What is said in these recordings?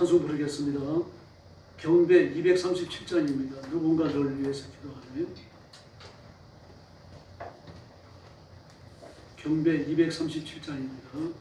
찬송 부르겠습니다. 경배 237장입니다. 누군가 널 위해서 기도하며. 경배 237장입니다.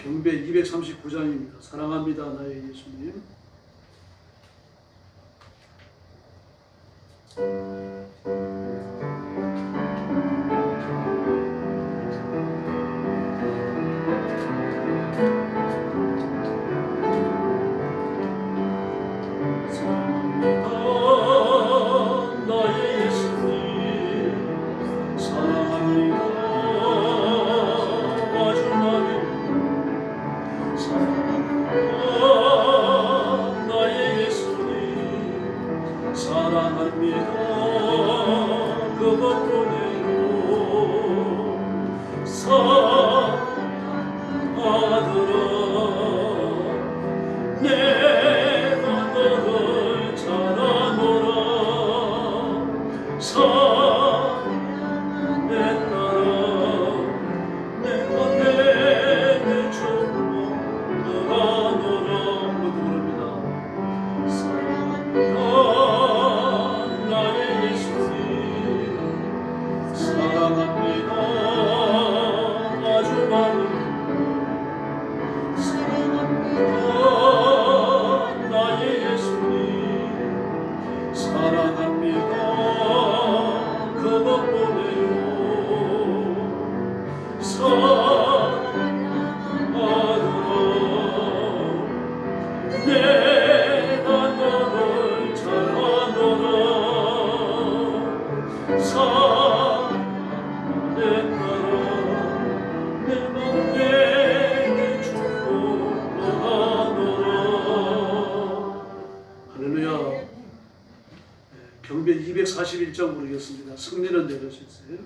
경배 239장입니다. 사랑합니다 나의 예수님. 경배 241장 부르겠습니다. 승리는 내가 실세요.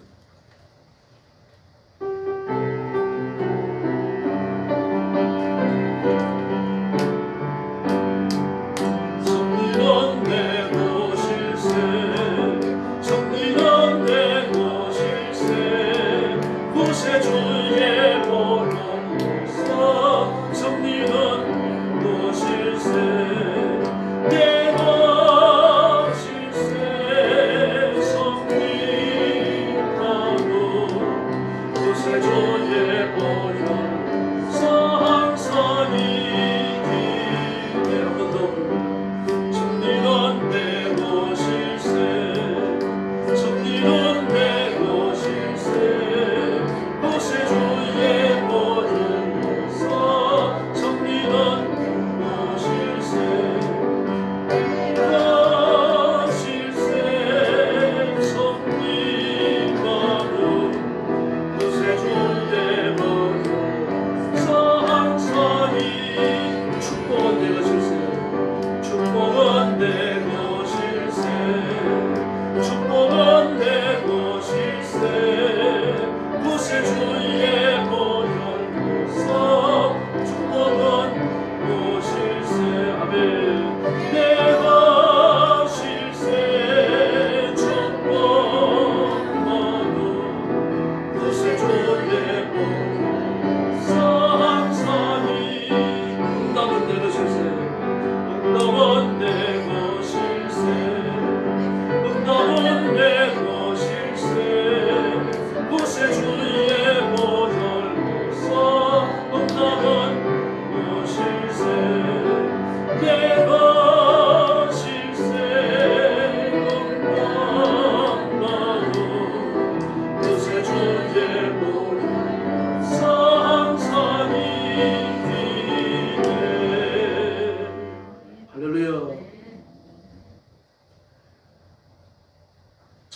내가 실세 성리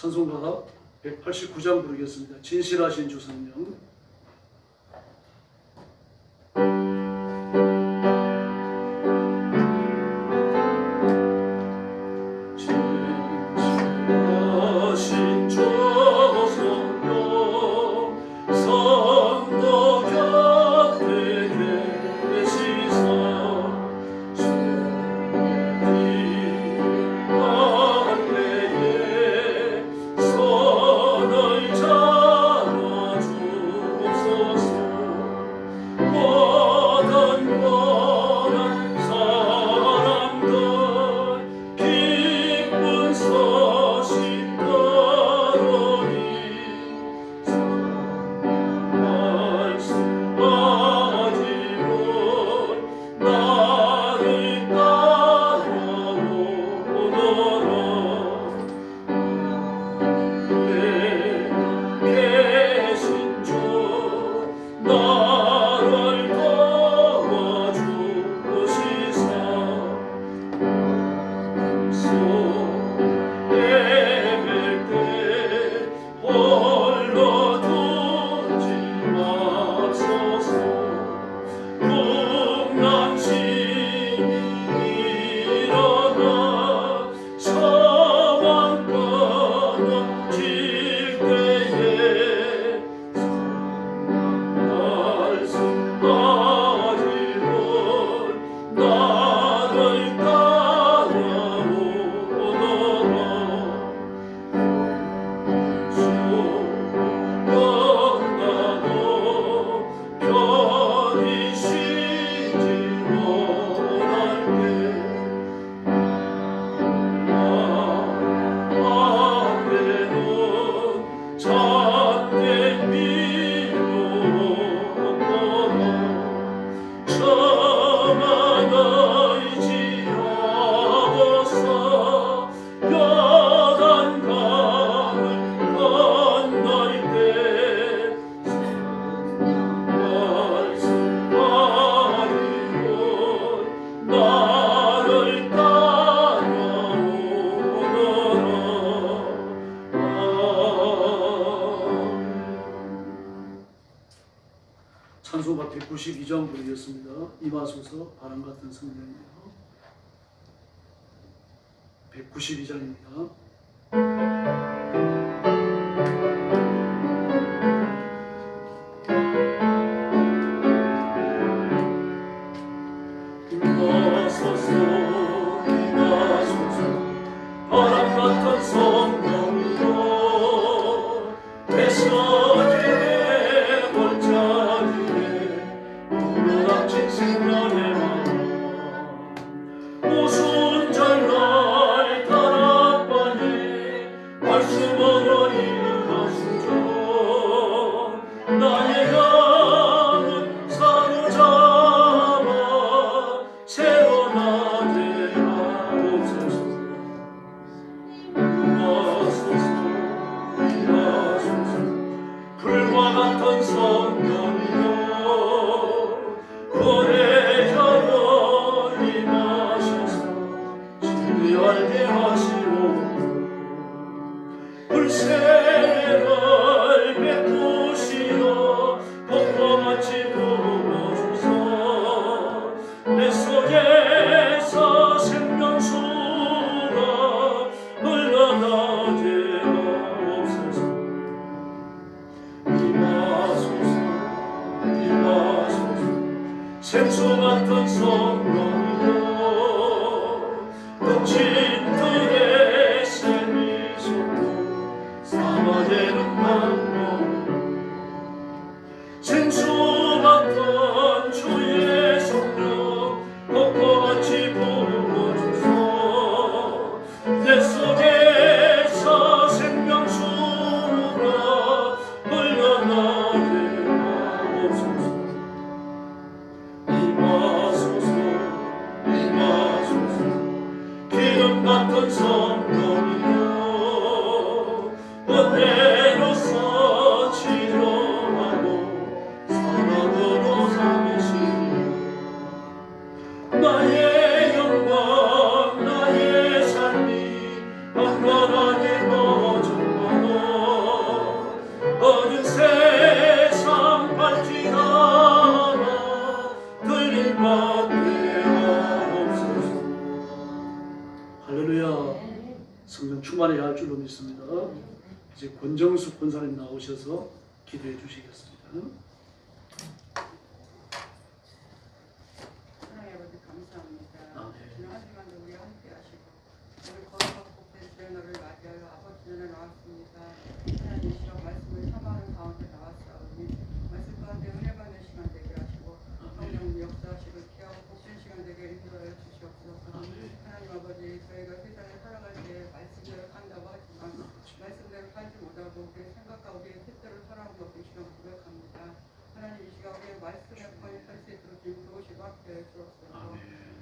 찬송가 189장 부르겠습니다. 진실하신 주 성령. 진실하신 주 성령 성도 곁에 계시사 찬송가 192장 부르겠습니다. 임하소서 바람 같은 성령이여. 192장입니다. 임하소서 임하소서 바람 같은 성령이여. 대선의 골짜기에 부르닥친 생명의 마음 오순절날 다락방에 말씀으로 이루어주죠. 나의 영혼 사로잡아 새로나게 하옵소서. 임하소서 임하소서 불과 같은 성령이여. 고래 열어 임하셔서 진리하게 하시오. 불새를 베푸시어 벚꽃같이 부어주소. 내 속에서 생명수가 흘러나게 하옵소서. 임하소서 임하소서 생수 같은 성령이여. 덕진들의 샘이 솟고 사마되는 방법 생수 같은 주의 성령 벚꽃같이 부어주소. 내 속에서 생명수가 흘러나게 하옵소서. 임하소서 임하소서 기름 같은 성령이여. 은혜로서 치료하고 사랑으로 삼으시며 나의 영광 나의 삶이 한가하게 거듭나 성령 충만해야 할 줄로 믿습니다. 이제 권정숙 권사님 나오셔서 기도해 주시겠습니다. 하나님 아버지 감사합니다. 아멘. 지난 한 주간도 우리 함께 하시고 오늘 거룩하고 복된 주의 날을 맞이하여 아버지 전에 나왔습니다. 하나님 이 시간 말씀을 삼하는 가운데 나왔사오니 말씀 가운데 은혜 받는 시간 되게 하시고 성령 역사하시고 귀하고 복된 시간 되게 인도하여 주시옵소서. 하나님 아버지 저희가 세상에 살아갈 때 말씀대로 산다고 하지만 말씀대로 살지 못하고 우리의 생각과 우리의 뜻대로 살아온 것을 이 시간 고백합니다. 하나님 이 시간 우리의 말씀에 포인트할 수 있도록 지금 도우시고 함께해 주옵소서.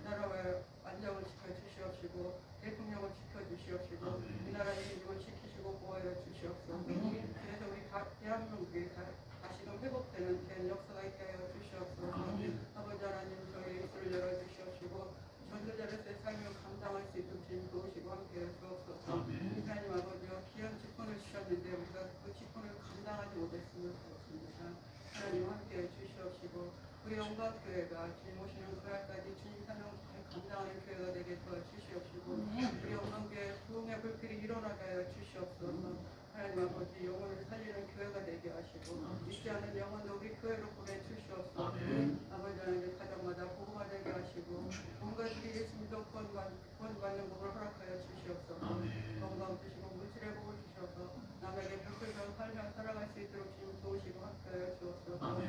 나라의 안정을 지켜주시옵시고 대통령을 지켜주시옵시고 이 나라의 민족을 지키시고 보호하여 주시옵소서. 그래서 우리 대한민국이 다시금 회복되는 된 역사가 있게 하여 주시옵소서. 아버지 하나님 저희 입술을 열어주시옵시고 전도자로서의 삶을 감당할 수 있도록 지금 도우시고 함께해 주옵소서. 하나님 아버지와 귀한 직분을 주셨는데 우리가 그 직분을 감당하지 못했으면 좋습니다. 하나님 함께해 주시옵시고 우리 온갖 교회가 주님 오시는 그날까지 주님 사명 잘 감당하는 교회가 되게 도와주시옵시고 우리 온갖 교회 부흥의 불길이 일어나게 하여 주시옵소서. 하나님 아버지 영혼을 살리는 교회가 되게 하시고 잊지 않은 영혼도 우리 교회로 보내주시옵소서. 아버지 하나님 가정마다 보호가 되게 하시고 온갖 우리 예수님도 구원받는 복을 허락하여 주시옵소서. 건강 주시고 물질의 복을 주셔서 남에게 벽을 살며 살아갈 수 있도록 지금 도우시고 함께하여 주옵소서.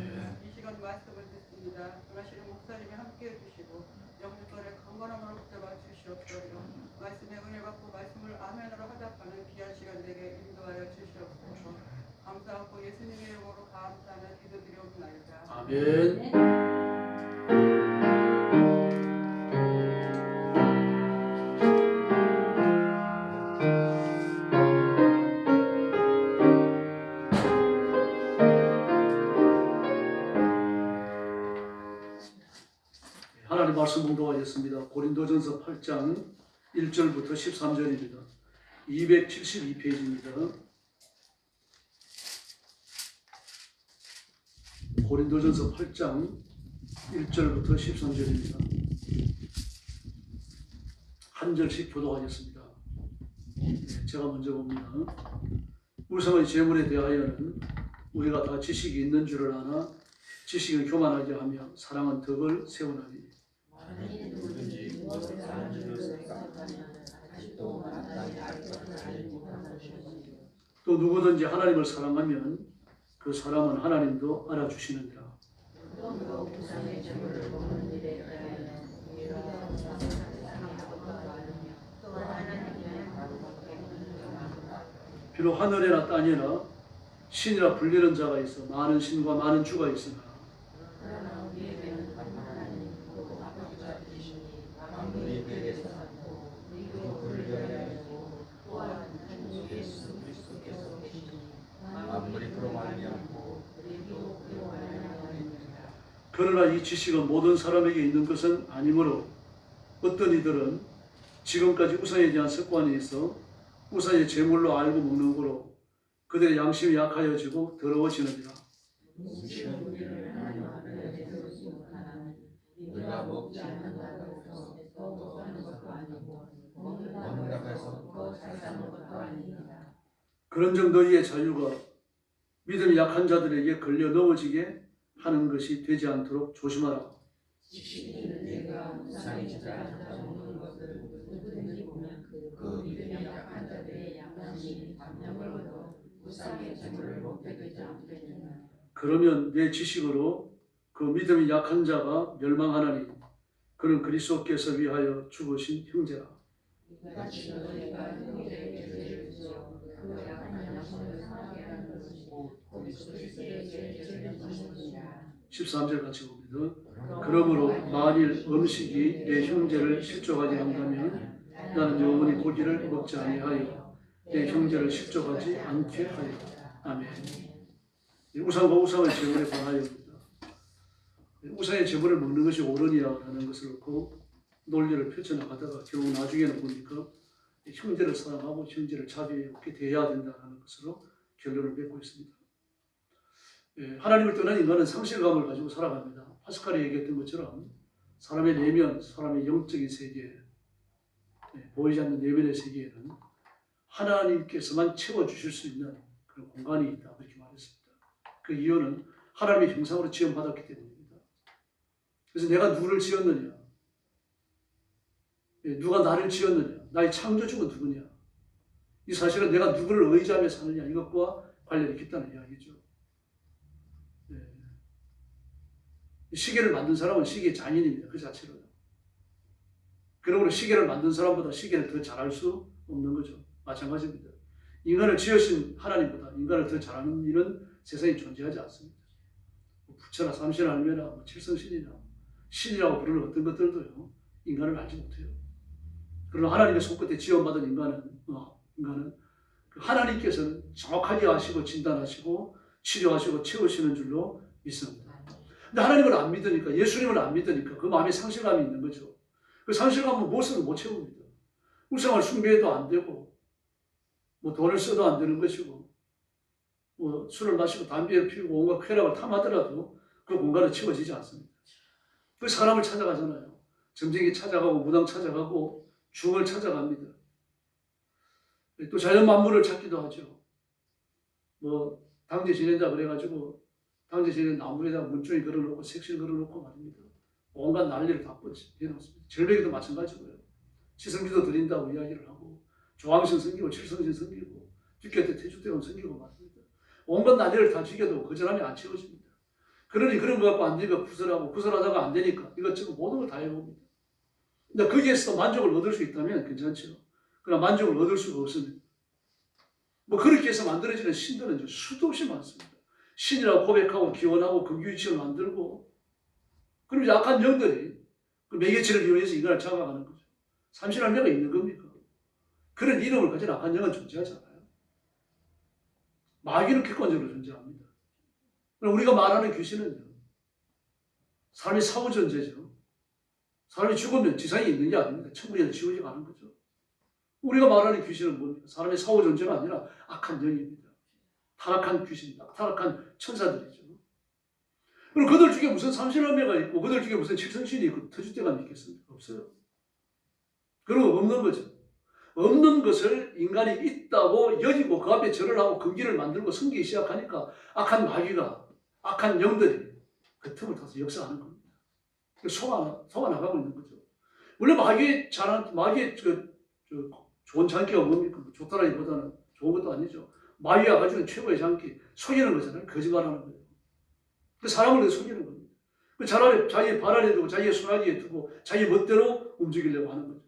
이 시간 말씀을 듣습니다. 전하시는 목사님이 함께해 주시고 영육간의 강건함으로 붙잡아 주시옵소서. 말씀에 은혜 받고 말씀을 아멘으로 하답하는 귀한 시간 되게 인도하여 주시옵소서. 감사하고 예수님의 이름으로 감사하며 기도드리옵나이다. 아멘. 하나님 말씀 공독하겠습니다. 고린도전서 8장 1절부터 13절입니다. 272페이지입니다. 고린도전서 8장 1절부터 13절입니다. 한 절씩 교독하겠습니다. 제가 먼저 봅니다. 우상의 재물에 대하여는 우리가 다 지식이 있는 줄을 아나 지식은 교만하게 하며 사랑은 덕을 세우나니 또 누구든지 하나님을 사랑하면 그 사람은 하나님도 알아주시느니라. 비록 하늘에나 땅에나 신이라 불리는 자가 있어 많은 신과 많은 주가 있으나 그러나 이 지식은 모든 사람에게 있는 것은 아니므로 어떤 이들은 지금까지 우상에 대한 습관이 있어 우상의 제물로 알고 먹는 거로 그들의 양심이 약하여지고 더러워지느니라. 그런즉 너희의 자유가 믿음이 약한 자들에게 걸려 넘어지게 하는 것이 되지 않도록 조심하라. 그러면 내 지식으로 그 믿음이 약한 자가 멸망하나니 그는 그리스도께서 위하여 죽으신 형제라. 13절 같이 봅니다. 그러므로 만일 음식이 내 형제를 실족하게 한다면 나는 영원히 고기를 먹지 아니하여 내 형제를 실족하지 않게 하리라. 아멘. 우상과 우상의 제물에 관하여입니다. 우상의 제물을 먹는 것이 옳으냐라는 것을 놓고 논리를 펼쳐나가다가 결국 나중에는 보니까 형제를 사랑하고 형제를 자비롭게 대해야 된다는 것으로 결론을 맺고 있습니다. 하나님을 떠난 인간은 상실감을 가지고 살아갑니다. 파스칼이 얘기했던 것처럼 사람의 내면, 사람의 영적인 세계, 보이지 않는 내면의 세계에는 하나님께서만 채워주실 수 있는 그런 공간이 있다. 그렇게 말했습니다. 그 이유는 하나님의 형상으로 지음받았기 때문입니다. 그래서 내가 누구를 지었느냐? 누가 나를 지었느냐? 나의 창조주가 누구냐? 이 사실은 내가 누구를 의지하며 사느냐 이것과 관련이 깊다는 이야기죠. 시계를 만든 사람은 시계의 장인입니다. 그 자체로요. 그러므로 시계를 만든 사람보다 시계를 더 잘할 수 없는 거죠. 마찬가지입니다. 인간을 지으신 하나님보다 인간을 더 잘하는 일은 세상에 존재하지 않습니다. 부처나 삼신 할매나 칠성신이나 신이라고 부르는 어떤 것들도요. 인간을 알지 못해요. 그러나 하나님의 손끝에 지원받은 인간은 그 하나님께서는 정확하게 아시고 진단하시고 치료하시고 채우시는 줄로 믿습니다. 근데 하나님을 안 믿으니까, 예수님을 안 믿으니까 그 마음에 상실감이 있는 거죠. 그 상실감은 무엇을 못 채웁니다. 우상을 숭배해도 안 되고, 뭐 돈을 써도 안 되는 것이고, 뭐 술을 마시고 담배를 피우고 온갖 쾌락을 탐하더라도 그 공간은 채워지지 않습니다. 그 사람을 찾아가잖아요. 점쟁이 찾아가고 무당 찾아가고 중을 찾아갑니다. 또 자연 만물을 찾기도 하죠. 뭐 당제 지낸다 그래가지고 당제 지낸 나무에다 문종이 걸어놓고 색실 걸어놓고 말입니다. 온갖 난리를 다 해놓습니다. 절벽에도 마찬가지고요. 지성기도 드린다고 이야기를 하고 조항신 섬기고 칠성신 섬기고 죽겠대 태죽대원 섬기고 말입니다. 온갖 난리를 다 죽여도 거절함이 안 채워집니다. 그러니 그런 거 갖고 안 되니까 구설하다가 안 되니까 이것저것 모든 걸 다 해봅니다. 근데 거기에서 만족을 얻을 수 있다면 괜찮죠. 그러나 만족을 얻을 수가 없습니다. 뭐 그렇게 해서 만들어지는 신들은 수도 없이 많습니다. 신이라고 고백하고 기원하고 금규이치를 만들고 그럼 약한 영들이 그 매개체를 이용해서 인간을 잡아가는 거죠. 삼신할매가 있는 겁니까? 그런 이름을 가진 악한 영은 존재하지 않아요. 마귀는 객관적으로 존재합니다. 우리가 말하는 귀신은요. 사람이 사후존재죠. 사람이 죽으면 지상에 있는 게 아닙니다. 천국에서 지워져 가는 거죠. 우리가 말하는 귀신은 뭡니까? 사람의 사후존재가 아니라 악한 영입니다. 타락한 귀신입니다. 타락한 천사들이죠. 그럼 그들 중에 무슨 삼신할매가 있고 그들 중에 무슨 칠성신이 있고 터줏대감이 있겠습니까? 없어요. 그런 거 없는 거죠. 없는 것을 인간이 있다고 여기고 그 앞에 절을 하고 금기를 만들고 섬기기 시작하니까 악한 마귀가 악한 영들이 그 틈을 타서 역사하는 겁니다. 속아나가고 있는 거죠. 원래 마귀의 좋은 장기가 뭡니까? 좋다라기보다는 좋은 것도 아니죠. 마귀가 가지고 최고의 장기, 속이는 거잖아요. 거짓말하는 거예요. 그 사람을 속이는 겁니다. 그 차라리 자기 발 아래 두고 자기의 손아귀에 두고 자기 멋대로 움직이려고 하는 거죠.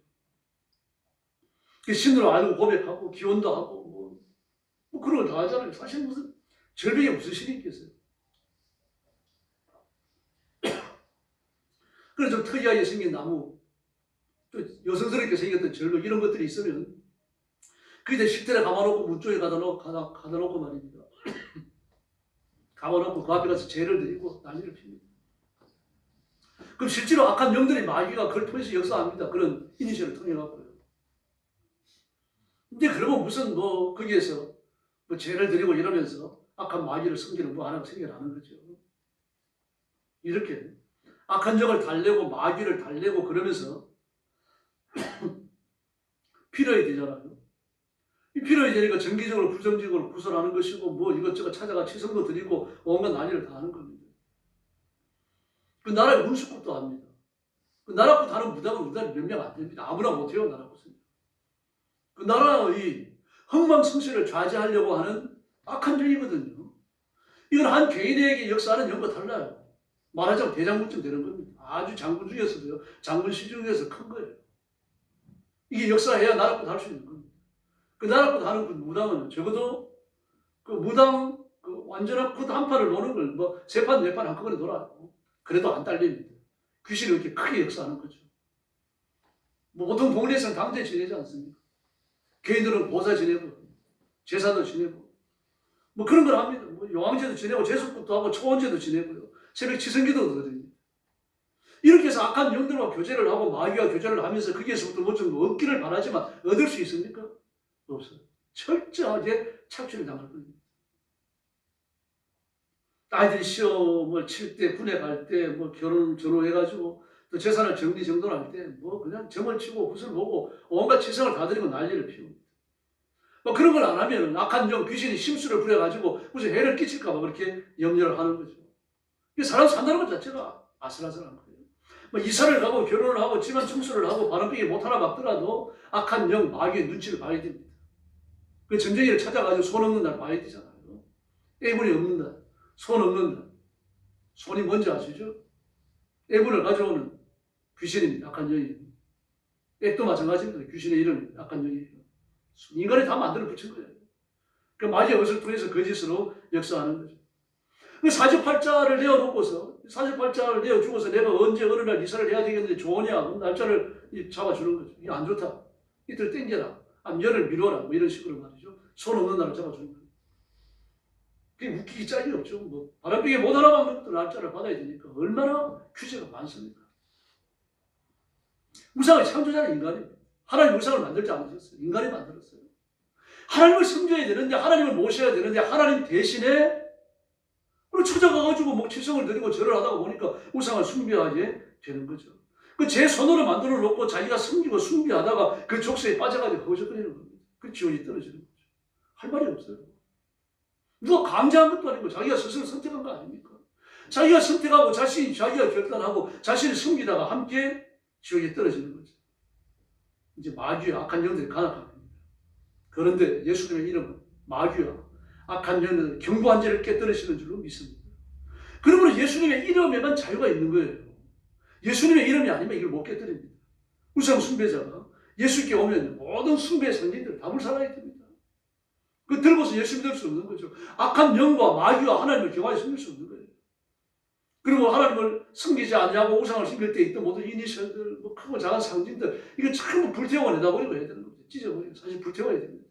그 신으로 알고 고백하고 기원도 하고 뭐 그런 걸 다 하잖아요. 사실 무슨 절벽에 무슨 신이 있겠어요. 그래서 좀 특이하게 생긴 나무, 또 여성스럽게 생겼던 절벽 이런 것들이 있으면 그게 실제로 감아놓고 문 쪽에 가다 놓고 말입니다. 감아놓고 그 앞에 가서 제를 드리고 난리를 핍니다. 그럼 실제로 악한 영들이 마귀가 그걸 통해서 역사합니다. 그런 이니셜을 통해 갖고요. 근데 그러면 무슨 거기에서 제를 드리고 이러면서 악한 마귀를 섬기는 하나가 생겨나는 거죠. 이렇게 악한 영을 달래고 마귀를 달래고 그러면서 필요해야 되잖아요. 이 필요해야 되니까 정기적으로 부정적으로 구설하는 것이고 뭐 이것저것 찾아가 치성도 드리고 온갖 난리를 다 하는 겁니다. 그 나라의 문수꾼도 합니다. 그 나라꾼 하는 무당은 우리나라에 몇 명 안 됩니다. 아무나 못해요 나라꾼은. 그 나라의 흥망성쇠를 좌지하려고 하는 악한 영이거든요. 이건 한 개인에게 역사하는 영과 달라요. 말하자면 대장군쯤 되는 겁니다. 아주 장군 중에서도요. 장군 시중에서 큰 거예요. 이게 역사해야 나라꾼 할 수 있는 겁니다. 그 나라꾼 하는 그 무당은 적어도 그 무당 완전한 굿 한 판을 노는 걸 세 판, 네 판 한꺼번에 놀아요. 그래도 안 딸립니다. 귀신이 이렇게 크게 역사하는 거죠. 보통 동네에서는 당대 지내지 않습니까? 개인들은 보사 지내고 제사도 지내고 그런 걸 합니다. 용왕제도 지내고 제수법도 하고 초원제도 지내고요. 새벽 치성기도 드립니다. 이렇게 해서 악한 영들과 교제를 하고 마귀와 교제를 하면서 거기에서부터 뭐 좀 얻기를 바라지만 얻을 수 있습니까? 없어요. 철저하게 착취를 당할 겁니다. 아이들이 시험을 칠 때, 군에 갈 때, 결혼 전후해가지고 또 재산을 정리정돈할 때 뭐 그냥 점을 치고 붓을 보고 온갖 지성을 다 들이고 난리를 피웁니다. 뭐 그런 걸 안 하면 악한 영 귀신이 심수를 부려가지고 무슨 해를 끼칠까 봐 그렇게 염려를 하는 거죠. 사람 산다는 것 자체가 아슬아슬한 거예요. 뭐 이사를 가고 결혼을 하고 집안 청소를 하고 바람피기 못 하나 막더라도 악한 영 마귀의 눈치를 봐야 됩니다. 그 점쟁이를 찾아가지고 손 없는 날 봐야 되잖아요. 애분이 없는 날, 손 없는 날. 손이 뭔지 아시죠? 애분을 가져오는 귀신입니다. 악한 영이에요. 액도 마찬가지입니다. 귀신의 이름이 악한 영이에요. 인간이 다 만들어 붙인 거예요. 그 마귀의 것을 통해서 거짓으로 역사하는 거죠. 그 사주팔자를 내어놓고서 사주팔자를 내어주고서 내가 언제 어느 날 이사를 해야 되겠는데 좋으냐? 그럼 날짜를 잡아주는 거죠. 이게 안 좋다. 이틀 땡겨라. 열을 미뤄라. 뭐 이런 식으로 말이죠. 손 없는 날을 잡아주는 거예요. 그게 웃기기 짝이 없죠. 뭐 바람피게 못 알아보는 것도 날짜를 받아야 되니까 얼마나 규제가 많습니까? 우상의 창조자는 인간입니다. 하나님 우상을 만들지 않으셨어요. 인간이 만들었어요. 하나님을 섬겨야 되는데 하나님을 모셔야 되는데 하나님 대신에 찾아가가지고 뭐 치성을 드리고 절을 하다가 보니까 우상을 숭배하게 되는 거죠. 그 제 손으로 만들어 놓고 자기가 섬기고 숭배하다가 그 족쇄에 빠져가지고 허우적거리는 겁니다. 그 지옥이 떨어지는 거죠. 할 말이 없어요. 누가 강제한 것도 아니고 자기가 스스로 선택한 거 아닙니까? 자기가 선택하고 자기가 결단하고 자신을 섬기다가 함께 지옥에 떨어지는 거죠. 이제 마귀와 악한 영들이 간악한 겁니다. 그런데 예수님의 이름은 마귀와 악한 영들은 경고한 죄를 깨뜨리시는 줄로 믿습니다. 그러므로 예수님의 이름에만 자유가 있는 거예요. 예수님의 이름이 아니면 이걸 못 깨뜨립니다. 우상 숭배자가 예수께 오면 모든 숭배의 상징들을 다 불살라야 됩니다. 그 들고서 예수 믿을 수 없는 거죠. 악한 영과 마귀와 하나님을 경화에 섬길 수 없는 거예요. 그리고 하나님을 섬기지 않냐고 우상을 섬길 때 있던 모든 이니셜들, 뭐 크고 작은 상징들, 이거 전부 불태워 내다버리고 해야 되는 거죠. 찢어버리고 사실 불태워야 됩니다.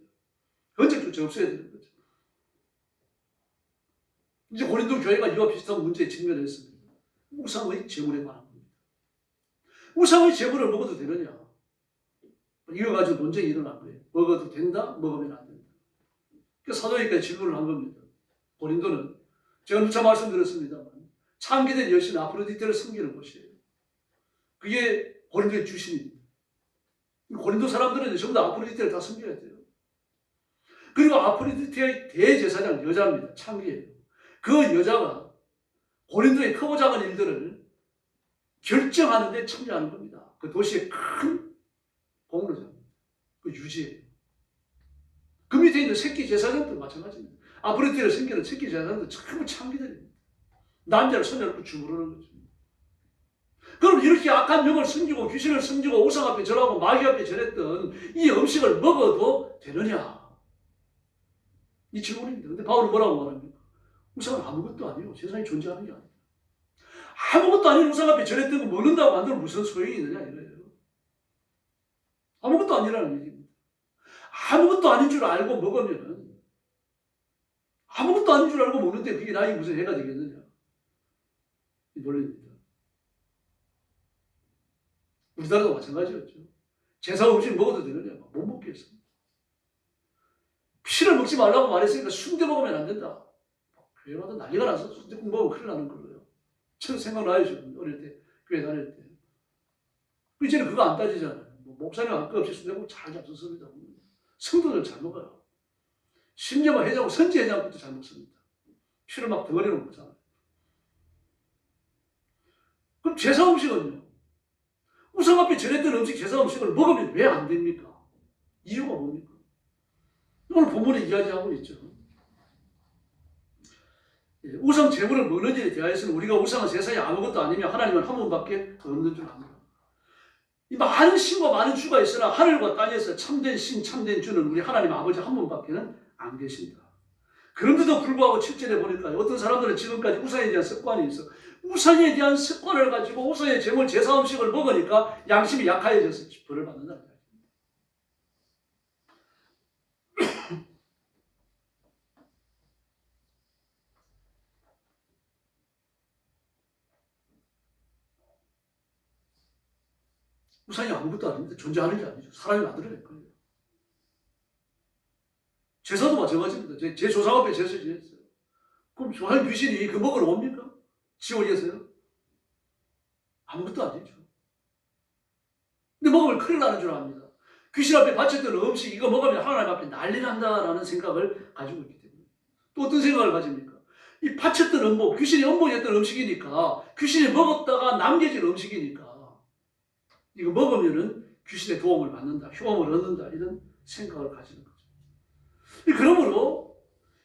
흔적조차 없어야 되는 거죠. 이제 고린도 교회가 이와 비슷한 문제에 직면했습니다. 우상의 제물에 관한 겁니다. 우상의 제물을 먹어도 되느냐? 이거 가지고 논쟁이 일어난 거예요. 먹어도 된다, 먹으면 안 된다. 그러니까 사도에게까지 질문을 한 겁니다. 고린도는 제가 누차 말씀드렸습니다만 창기된 여신 아프로디테를 섬기는 곳이에요. 그게 고린도의 주신입니다. 고린도 사람들은 전부 다 아프로디테를 다 섬겨야 돼요. 그리고 아프로디테의 대제사장 여자입니다. 창기예요. 그 여자가 고린도의 크고 작은 일들을 결정하는 데 참여하는 겁니다. 그 도시의 큰 공로자 입니다. 그 유지예요. 그 밑에 있는 새끼 제사장도 마찬가지입니다. 아프로디테를 섬기는 새끼 제사장도 전부 창기들입니다. 남자를 손잡고 주무르는 거죠. 그럼 이렇게 악한 영을 섬기고 귀신을 섬기고 우상 앞에 절하고 마귀 앞에 절했던 이 음식을 먹어도 되느냐? 이 질문입니다. 근데 바울은 뭐라고 말합니까? 우상은 아무것도 아니에요. 세상에 존재하는 게 아니에요. 아무것도 아닌 우상 앞에 절했던 거 먹는다고 만들면 무슨 소용이 있느냐 이거예요. 아무것도 아니라는 얘기입니다. 아무것도 아닌 줄 알고 먹으면 아무것도 아닌 줄 알고 먹는데 그게 나에게 무슨 해가 되겠느냐? 이 논리입니다. 우리나라도 마찬가지였죠. 제사 음식 먹어도 되느냐? 못 먹겠어요. 피를 먹지 말라고 말했으니까 순대 먹으면 안 된다. 교회마다 난리가 나서 순대국 먹으면 큰일 나는 거예요. 저는 생각나요. 어릴 때, 교회 다닐 때. 이제는 그거 안 따지잖아요. 목사님 할 거 없이 순대국 잘 잡수습니다. 성도들 잘 먹어요. 심지어 해장, 선지 해장국도 잘 먹습니다. 피를 막 덩어리로 먹잖아요. 그럼 제사 음식은요? 우상 앞에 절했던 음식, 제사 음식을 먹으면 왜 안 됩니까? 이유가 뭡니까? 오늘 본문에 이야기하고 있죠. 우상 제물을 먹는 일에 대하여서는 우리가 우상은 세상에 아무것도 아니며 하나님은 한 분밖에 없는 줄 압니다. 이 많은 신과 많은 주가 있으나 하늘과 땅에서 참된 신, 참된 주는 우리 하나님 아버지 한 분밖에는 안 계십니다. 그런데도 불구하고 7절에 보니까 어떤 사람들은 지금까지 우상에 대한 습관이 있어. 우상에 대한 습관을 가지고 우상의 제물, 제사 음식을 먹으니까 양심이 약해져서 벌을 받는다는 거예요. 우상이 아무것도 아닙니다. 존재하는 게 아니죠. 사람이 만들어낸 거예요. 제사도 마찬가지입니다. 제 조상 앞에 제사 지냈어요. 그럼 조상 귀신이 그 먹으러 옵니까? 지옥에서요? 아무것도 아니죠. 먹으면 큰일 나는 줄 압니다. 귀신 앞에 바쳤던 음식 이거 먹으면 하나님 앞에 난리 난다라는 생각을 가지고 있기 때문에. 또 어떤 생각을 가집니까? 이 바쳤던 음식, 귀신이 음모했던 음식이니까, 귀신이 먹었다가 남겨진 음식이니까 이거 먹으면은 귀신의 도움을 받는다, 효험을 얻는다 이런 생각을 가지는 거죠. 그러므로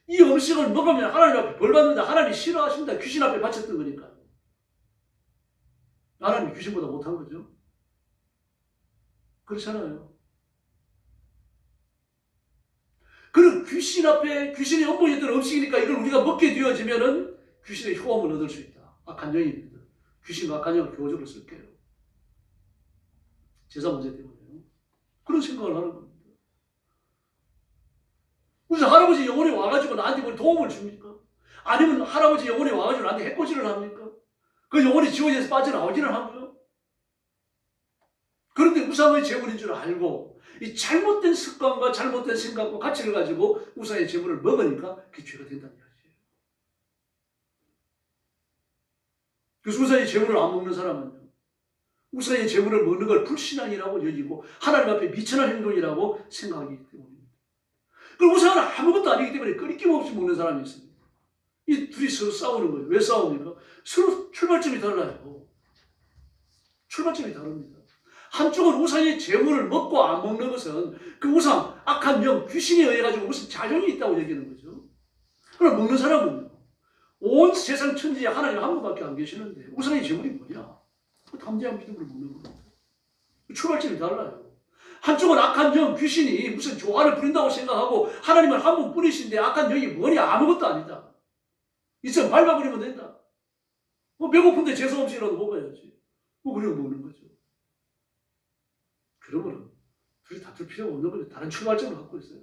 이 음식을 먹으면 하나님 앞에 벌 받는다, 하나님이 싫어하신다, 귀신 앞에 바쳤던 거니까. 하나님이 귀신보다 못한 거죠. 그렇잖아요. 그럼 귀신 앞에 귀신이 음모했던 음식이니까 이걸 우리가 먹게 되어지면은 귀신의 효험을 얻을 수 있다. 악한 영입니다. 귀신과 악한 영을 교조로 쓸게요. 제사 문제 때문에요. 그런 생각을 하는 겁니다. 무슨 할아버지 영혼이 와가지고 나한테 뭐 도움을 줍니까? 아니면 할아버지 영혼이 와가지고 나한테 해코지를 합니까? 그 영혼이 지워져서 빠져나오지는 하고요. 그런데 우상의 제물인 줄 알고 이 잘못된 습관과 잘못된 생각과 가치를 가지고 우상의 제물을 먹으니까 그게 죄가 된다는 이야기예요. 그래서 우상의 제물을 안 먹는 사람은요, 우상의 제물을 먹는 걸 불신앙이라고 여기고 하나님 앞에 미천한 행동이라고 생각하기 때문입니다. 그럼 우상은 아무것도 아니기 때문에 끊임 없이 먹는 사람이 있습니다. 이 둘이 서로 싸우는 거예요. 왜 싸웁니까? 서로 출발점이 달라요. 출발점이 다릅니다. 한쪽은 우상의 제물을 먹고 안 먹는 것은 그 우상, 악한 영, 귀신에 의해 가지고 무슨 자정이 있다고 얘기하는 거죠. 그럼 먹는 사람은요, 온 세상 천지에 하나님 한 분밖에 안 계시는데 우상의 제물이 뭐냐? 담대한 믿음으로 먹는 겁니다. 출발점이 달라요. 한쪽은 악한 영, 귀신이 무슨 조화를 부린다고 생각하고 하나님은 한 분뿐이신데 악한 영이 뭐냐? 아무것도 아니다. 이제 밟아버리면 된다. 배고픈데 제사 음식이라도 먹어야지. 그래서 먹는 거죠. 그러므로 둘이 다툴 필요가 없는 거죠. 다른 출발점을 갖고 있어요.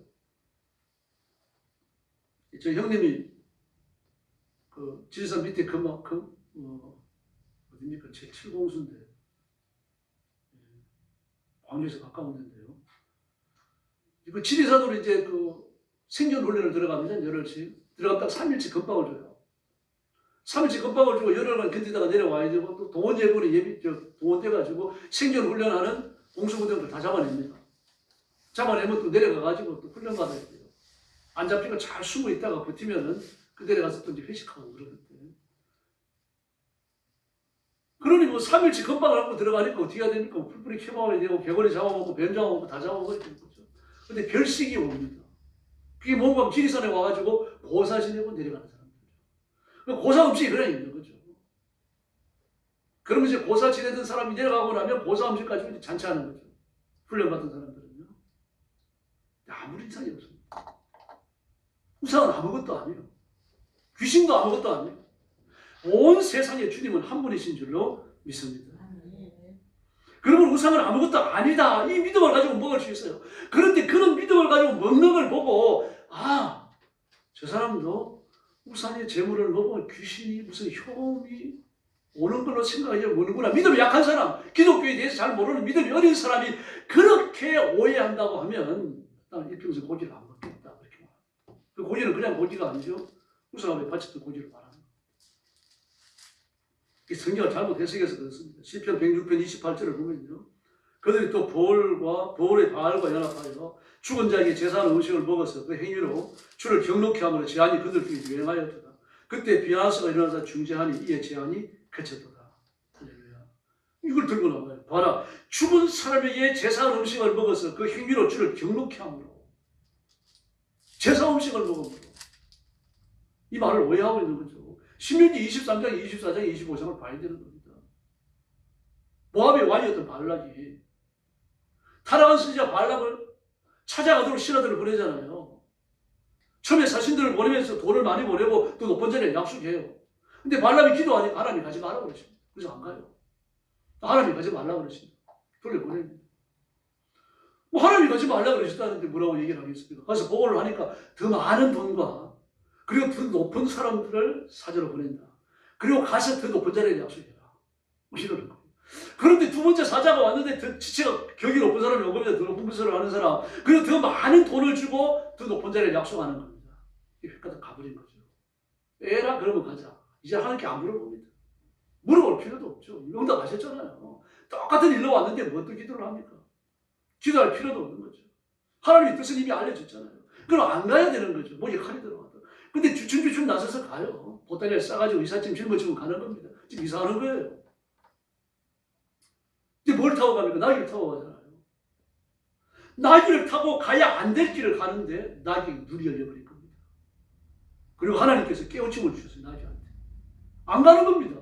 저 형님이 그 지리산 밑에 그만큼 어딥니까? 제7공수인데 광주에서 가까운 데인데요. 그 지리산으로 이제 그 생존 훈련을 들어갑니다. 열흘씩. 들어가면 딱 3일치 건빵을 줘요. 3일치 건빵을 주고 열흘간 견디다가 내려와야 되고 또 동원 예불이 동원돼가지고 생존 훈련하는 공수부대들 다 잡아냅니다. 잡아내면 또 내려가가지고 또 훈련 받아야 돼요. 안 잡히고 잘 숨어 있다가 버티면은 그 내려가서 또 이제 회식하고 그러거든요. 그러니 뭐 3일치 건빵을 하고 들어가니까 어떻게 해야 됩니까? 풀뿌리 캐먹어야 되고 개구리 잡아먹고 뱀 잡아먹고 다 잡아먹어야 되는 거죠. 근데 별식이 옵니다. 그게 뭔가 지리산에 와가지고 고사 지내고 내려가는 사람들이죠. 고사 음식이 그냥 있는 거죠. 그러면 이제 고사 지내던 사람이 내려가고 나면 고사 음식 가지고 이제 잔치하는 거죠. 훈련받은 사람들은요. 아무리 이상이 없습니다. 우상은 아무것도 아니에요. 귀신도 아무것도 아니에요. 온 세상의 주님은 한 분이신 줄로 믿습니다. 그러면 우상은 아무것도 아니다. 이 믿음을 가지고 먹을 수 있어요. 그런데 그런 믿음을 가지고 먹는 걸 보고 저 사람도 우상의 제물을 먹으면 귀신이 무슨 효험이 오는 걸로 생각하지 모르는구나. 믿음이 약한 사람, 기독교에 대해서 잘 모르는 믿음이 어린 사람이 그렇게 오해한다고 하면 나는 일평생 고기를 안 먹겠다. 그렇게 말합니다. 그 고기는 그냥 고기가 아니죠. 우상 앞에 바쳤던 고기를 말합니다. 성경을 잘못 해석해서 그렇습니다. 시편 106편 28절을 보면요. 그들이 또 보울의 바알과 연합하여 죽은 자에게 제사하는 음식을 먹어서 그 행위로 주를 경록케 함으로 제한이 그들에게 유행하였더라. 그때 비아스가 일어나서 중재하니 이에 제한이 그쳤도다. 할렐루야. 이걸 들고 나와요. 봐라. 죽은 사람에게 제사하는 음식을 먹어서 그 행위로 주를 경록케 함으로. 제사 음식을 먹음으로. 이 말을 오해하고 있는 거죠. 신명기 23장, 24장, 25장을 봐야 되는 겁니다. 모압의 왕이었던 발락이 타락한 선지자 발락을 찾아가도록 신하들을 보내잖아요. 처음에 사신들을 보내면서 돈을 많이 보내고 또 높은 자리에 약속해요. 근데 발락이 기도하니까 하나님이 가지 말라고 그러십니다. 그래서 안 가요. 하나님이 가지 말라고 그러십니다. 돌려보냅니다. 하나님이 가지 말라고 그러셨다는데 뭐라고 얘기를 하겠습니까? 가서 보고를 하니까 더 많은 돈과 그리고 더 높은 사람들을 사저로 보낸다. 그리고 가서 더 높은 자리에 약속해라. 이러는 거예요. 그런데 두 번째 사자가 왔는데 더 지체가 격이 높은 사람이 온 겁니다. 더 높은 것을 하는 사람. 그리고 더 많은 돈을 주고 더 높은 자리에 약속하는 겁니다. 이 획가닥 가버린 거죠. 에라 그러면 가자. 이제 하나님께 안 물어봅니다. 물어볼 필요도 없죠. 응답하셨잖아요. 똑같은 일로 왔는데 뭐 또 기도를 합니까? 기도할 필요도 없는 거죠. 하나님의 뜻은 이미 알려졌잖아요. 그럼 안 가야 되는 거죠. 뭐 역할이 들어가도. 근데 주춤주춤 나서서 가요. 보따리를 싸가지고 의사팀 짊어지고 가는 겁니다. 지금 이사하는 거예요. 근데 뭘 타고 갑니까? 나귀를 타고 가잖아요. 나귀를 타고 가야 안 될 길을 가는데 나귀 눈이 열려버린 겁니다. 그리고 하나님께서 깨우침을 주셨어요. 나귀한테. 안 가는 겁니다.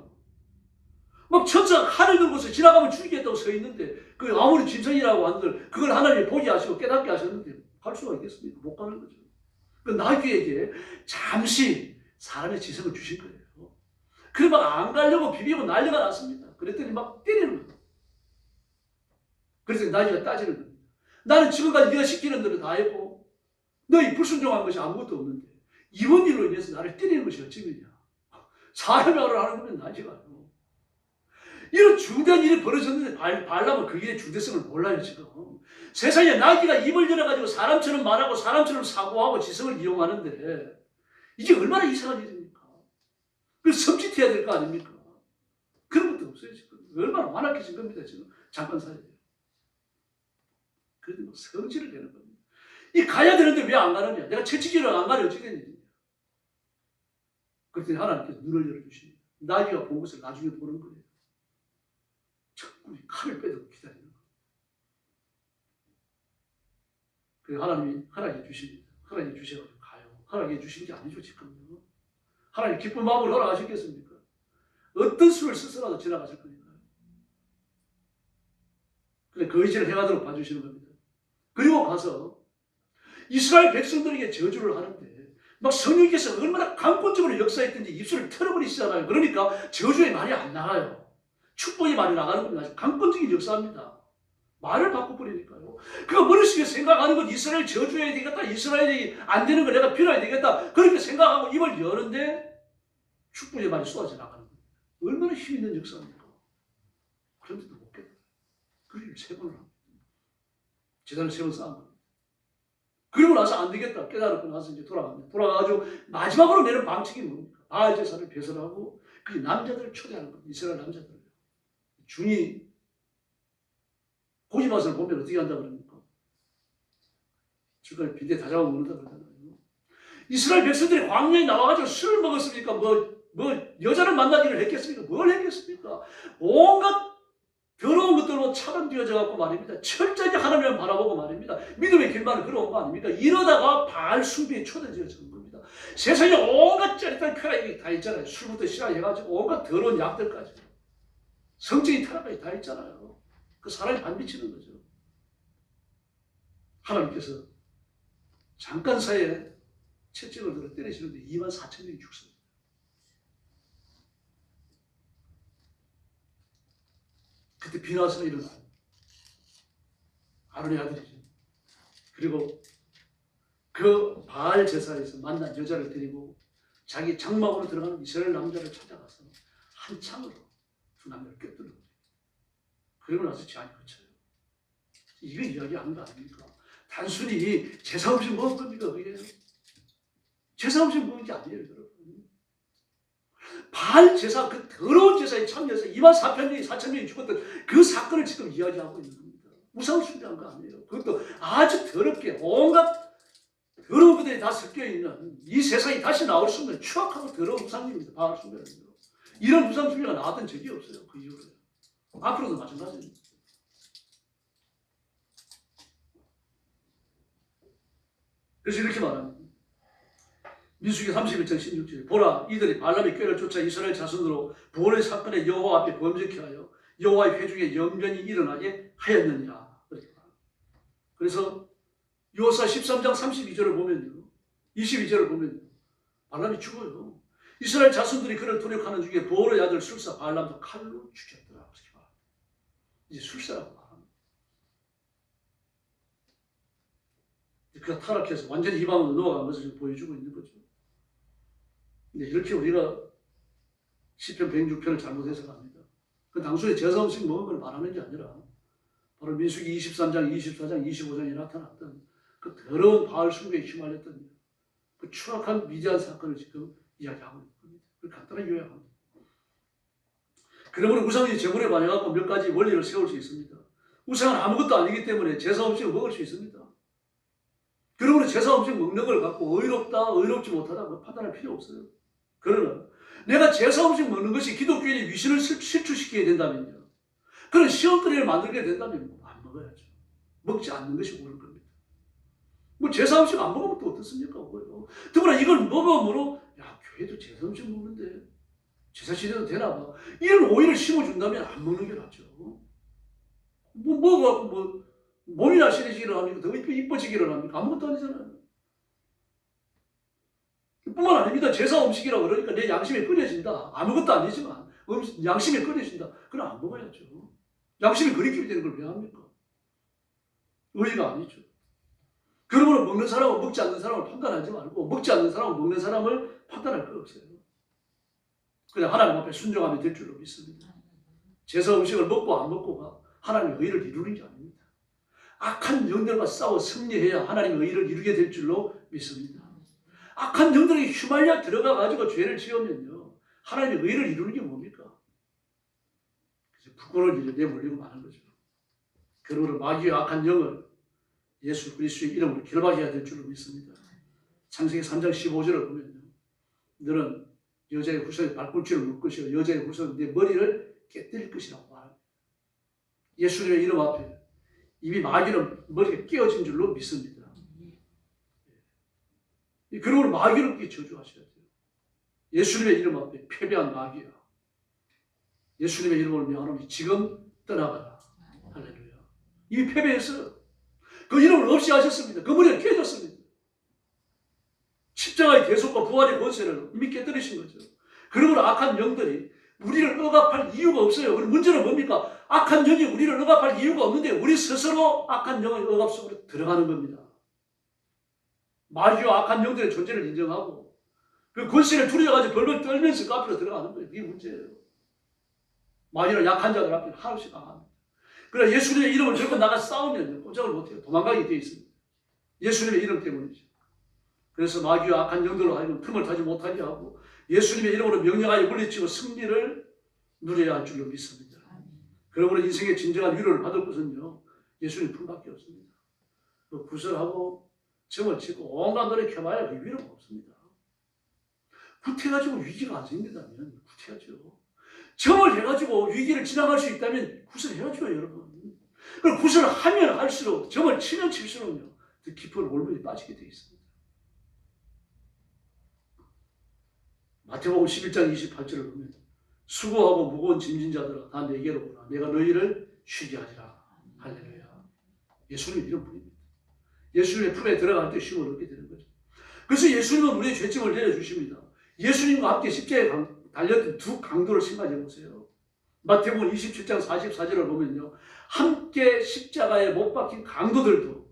막 천사가 칼을 들고서 지나가면 죽이겠다고 서 있는데 그 아무리 짐승이라고 한들 그걸 하나님이 보게 하시고 깨닫게 하셨는데 갈 수가 있겠습니까? 못 가는 거죠. 그 나귀에게 잠시 사람의 지성을 주신 거예요. 그래 막 안 가려고 비비고 난리가 났습니다. 그랬더니 막 때리는 거예요. 그래서 나귀가 따지는 겁니다. 나는 지금까지 네가 시키는 대로 다 했고 너희 불순종한 것이 아무것도 없는데 이번 일로 인해서 나를 때리는 것이 어찌겠냐. 사람이 하는 거면 나귀가 이런 중대한 일이 벌어졌는데 발람은 그 일의 중대성을 몰라요. 지금 세상에 나귀가 입을 열어가지고 사람처럼 말하고 사람처럼 사고하고 지성을 이용하는데 이게 얼마나 이상한 일입니까? 그래서 섬찟해야 될 거 아닙니까? 그런 것도 없어요. 지금 얼마나 완악해진 겁니다. 지금 잠깐 사이에. 그런데 뭐 성질을 내는 겁니다. 이 가야 되는데 왜 안 가느냐? 내가 채찍질을 안 가려 어찌 됐느냐? 그랬더니 하나님께서 눈을 열어주십니다. 나귀가 본 것을 나중에 보는 거예요. 적군이 칼을 빼두고 기다리는 거예요. 그래서 하나님이 허락해 주십니다. 허락해 주셔가지고 가요. 허락해 주신 게 아니죠 지금요. 하나님 기쁜 마음으로 허락하셨겠습니까? 어떤 수를 스스로라도 지나가실 거니까요. 그래 그 의지를 행하도록 봐주시는 겁니다. 그리고 가서 이스라엘 백성들에게 저주를 하는데 막 성령께서 얼마나 강권적으로 역사했든지 입술을 털어버리시잖아요. 그러니까 저주의 말이 안 나가요. 축복의 말이 나가는 겁니다. 강권적인 역사입니다. 말을 바꿔버리니까요. 그가 머릿속에 생각하는 건 이스라엘 저주해야 되겠다. 이스라엘이 안 되는 걸 내가 빌어야 되겠다. 그렇게 생각하고 입을 여는데 축복의 말이 쏟아져 나가는 겁니다. 얼마나 힘 있는 역사입니까? 그런데도 못 깨달아요. 그 일을 3번을 합니다. 재단을 3번 쌓은 겁니다. 그리고 나서 안 되겠다. 깨달았고 나서 이제 돌아갑니다. 돌아가가지고 마지막으로 내는 방책이 뭡니까? 바알 제사를 배설하고 그 남자들을 초대하는 겁니다. 이스라엘 남자들. 중이 고기 맛을 보면 어떻게 한다 그럽니까? 주가에 빈대 다 잡아 먹는다 그러잖아요. 이스라엘 백성들이 광야에 나와가지고 술을 먹었습니까? 뭐 여자를 만나기를 했겠습니까? 뭘 했겠습니까? 온갖 더러운 것들로 차단되어져 갖고 말입니다. 철저히 하나님을 바라보고 말입니다. 믿음의 길만을 걸어온 거 아닙니까? 이러다가 바알 숭배에 초대되어진 겁니다. 세상에 온갖 짜릿한 쾌락이 다 있잖아요. 술부터 시작해가지고 온갖 더러운 약들까지. 성적인 타락까지 다 있잖아요. 그 사람이 반비치는 거죠. 하나님께서 잠깐 사이에 채찍을 들어 때리시는데 24,000명이 죽습니다. 그때 비나서가 일어나요. 아론의 아들이죠. 그리고 그 바알 제사에서 만난 여자를 데리고 자기 장막으로 들어가는 이스라엘 남자를 찾아가서 한 창으로 두 남자를 꿰뚫는 거예요. 그리고 나서 제안이 거쳐요. 이거 이야기하는 거 아닙니까? 단순히 제사 없이 먹은 겁니까? 그게 제사 없이 먹은 게 아니에요, 여러분. 바알 제사, 그 더러운 제사에 참여해서 24,000명이 죽었던 그 사건을 지금 이야기하고 있는 겁니다. 우상 숭배한 거 아니에요. 그것도 아주 더럽게 온갖 더러운 것들이 다 섞여 있는 이 세상이 다시 나올 수 없는 추악하고 더러운 우상입니다. 바알 숭배는 이런 우상 숭배가 나왔던 적이 없어요. 그 이후로 앞으로도 마찬가지입니다. 그래서 이렇게 말합니다. 민수기 31장 16절에 보라 이들이 발람의 꾀를 쫓아 이스라엘 자손으로 부원의 사건에 여호와 앞에 범죄케 하여 여호와의 회중에 영변이 일어나게 하였느니라. 그래서 여호수아 13장 32절을 보면요. 22절을 보면요. 발람이 죽어요. 이스라엘 자손들이 그를 도륙하는 중에 부원의 아들 술사 발람도 칼로 죽였더라. 이제 술사라고 말합니다. 그가 타락해서 완전히 이방으로 넘어간 것을 보여주고 있는 거죠. 근데 이렇게 우리가 시편 106편을 잘못 해석합니다. 그 당초에 제사 음식 먹은 걸 말하는 게 아니라 바로 민수기 23장, 24장, 25장에 나타났던 그 더러운 바알 숭배에 휘말렸던 그 추악한 미디안 사건을 지금 이야기하고 있는 겁니다. 그걸 간단하게 요약합니다. 그러므로 우상이 제물에 반해갖고 몇 가지 원리를 세울 수 있습니다. 우상은 아무것도 아니기 때문에 제사 음식을 먹을 수 있습니다. 그러므로 제사 음식 먹는 걸 갖고 의롭다, 의롭지 못하다 판단할 필요 없어요. 그러나 내가 제사 음식 먹는 것이 기독교인의 위신을 실추시키게 된다면요. 그런 시험거리를 만들게 된다면 안 먹어야죠. 먹지 않는 것이 옳은 겁니다. 뭐 제사 음식 안 먹으면 또 어떻습니까? 더구나 이걸 먹음으로 야 교회도 제사 음식 먹는데 제사 지내도 되나 봐. 이런 오해를 심어준다면 안 먹는 게 낫죠. 뭐 몸이 날씬해지기를 합니까? 더 이뻐지기를 합니까? 아무것도 아니잖아요. 뿐만 아닙니다. 제사 음식이라고 그러니까 내 양심이 끓여진다. 아무것도 아니지만 양심이 끓여진다. 그럼 안 먹어야죠. 양심이 그리끼리 되는 걸 왜 합니까? 의의가 아니죠. 그러므로 먹는 사람은 먹지 않는 사람을 판단하지 말고 먹지 않는 사람은 먹는 사람을 판단할 거 없어요. 그냥 하나님 앞에 순종하면 될 줄로 믿습니다. 제사 음식을 먹고 안 먹고가 하나님의 의를 이루는 게 아닙니다. 악한 영들과 싸워 승리해야 하나님의 의를 이루게 될 줄로 믿습니다. 악한 영들에게 휘말려 들어가가지고 죄를 지으면요. 하나님의 의를 이루는 게 뭡니까? 부끄러운 일에 내몰리고 마는 거죠. 그러므로 마귀의 악한 영을 예수 그리스도의 이름으로 결박해야 될 줄로 믿습니다. 창세기 3장 15절을 보면요. 너는 여자의 후손의 발꿈치를 물 것이요 여자의 후손은 내 머리를 깨뜨릴 것이라고 말합니다. 예수님의 이름 앞에 이미 마귀는 머리가 깨어진 줄로 믿습니다. 그러므로 마귀를 저주하셔야 돼요. 예수님의 이름 앞에 패배한 마귀야. 예수님의 이름을 명하노니 지금 떠나가라. 할렐루야. 이미 패배했어요. 그 이름을 없이 하셨습니다. 그 머리가 깨졌습니다. 십자가의 대속과 부활의 권세를 이미 깨뜨리신 거죠. 그러므로 악한 영들이 우리를 억압할 이유가 없어요. 문제는 뭡니까? 악한 영이 우리를 억압할 이유가 없는데 우리 스스로 악한 영의 억압 속으로 들어가는 겁니다. 마귀와 악한 영들의 존재를 인정하고 그 권세를 두려워가지고 벌벌 떨면서 그 앞으로 들어가는 거예요. 그게 문제예요. 마귀는 약한 자들 앞에 한없이 강합니다. 그러나 예수님의 이름을 들고 나가 싸우면 꼼짝을 못해요. 도망가게 되어 있습니다. 예수님의 이름 때문이죠. 그래서 마귀와 악한 영들로 하여금 틈을 타지 못하게 하고 예수님의 이름으로 명령하여 물리치고 승리를 누려야 할 줄로 믿습니다. 그러므로 인생의 진정한 위로를 받을 것은요. 예수님 품밖에 없습니다. 구설하고 점을 치고 온갖 노력해봐야 그 위로가 없습니다. 구태가지고 위기가 안 생긴다면 구태하죠. 점을 해가지고 위기를 지나갈 수 있다면 구설해야죠, 여러분. 그럼 구설을 하면 할수록 점을 치면 칠수록요. 더 깊은 올무에 빠지게 되어 있습니다. 마태복음 11장 28절을 보면 수고하고 무거운 짐진 자들아 다 내게로 오라. 내가 너희를 쉬게 하리라. 할렐루야. 예수님의 이름 뿐입니다. 예수님의 품에 들어갈 때 쉼을 얻게 되는 거죠. 그래서 예수님은 우리의 죄짐을 내려주십니다. 예수님과 함께 십자가에 달렸던 두 강도를 생각해 보세요. 마태복음 27장 44절을 보면요. 함께 십자가에 못 박힌 강도들도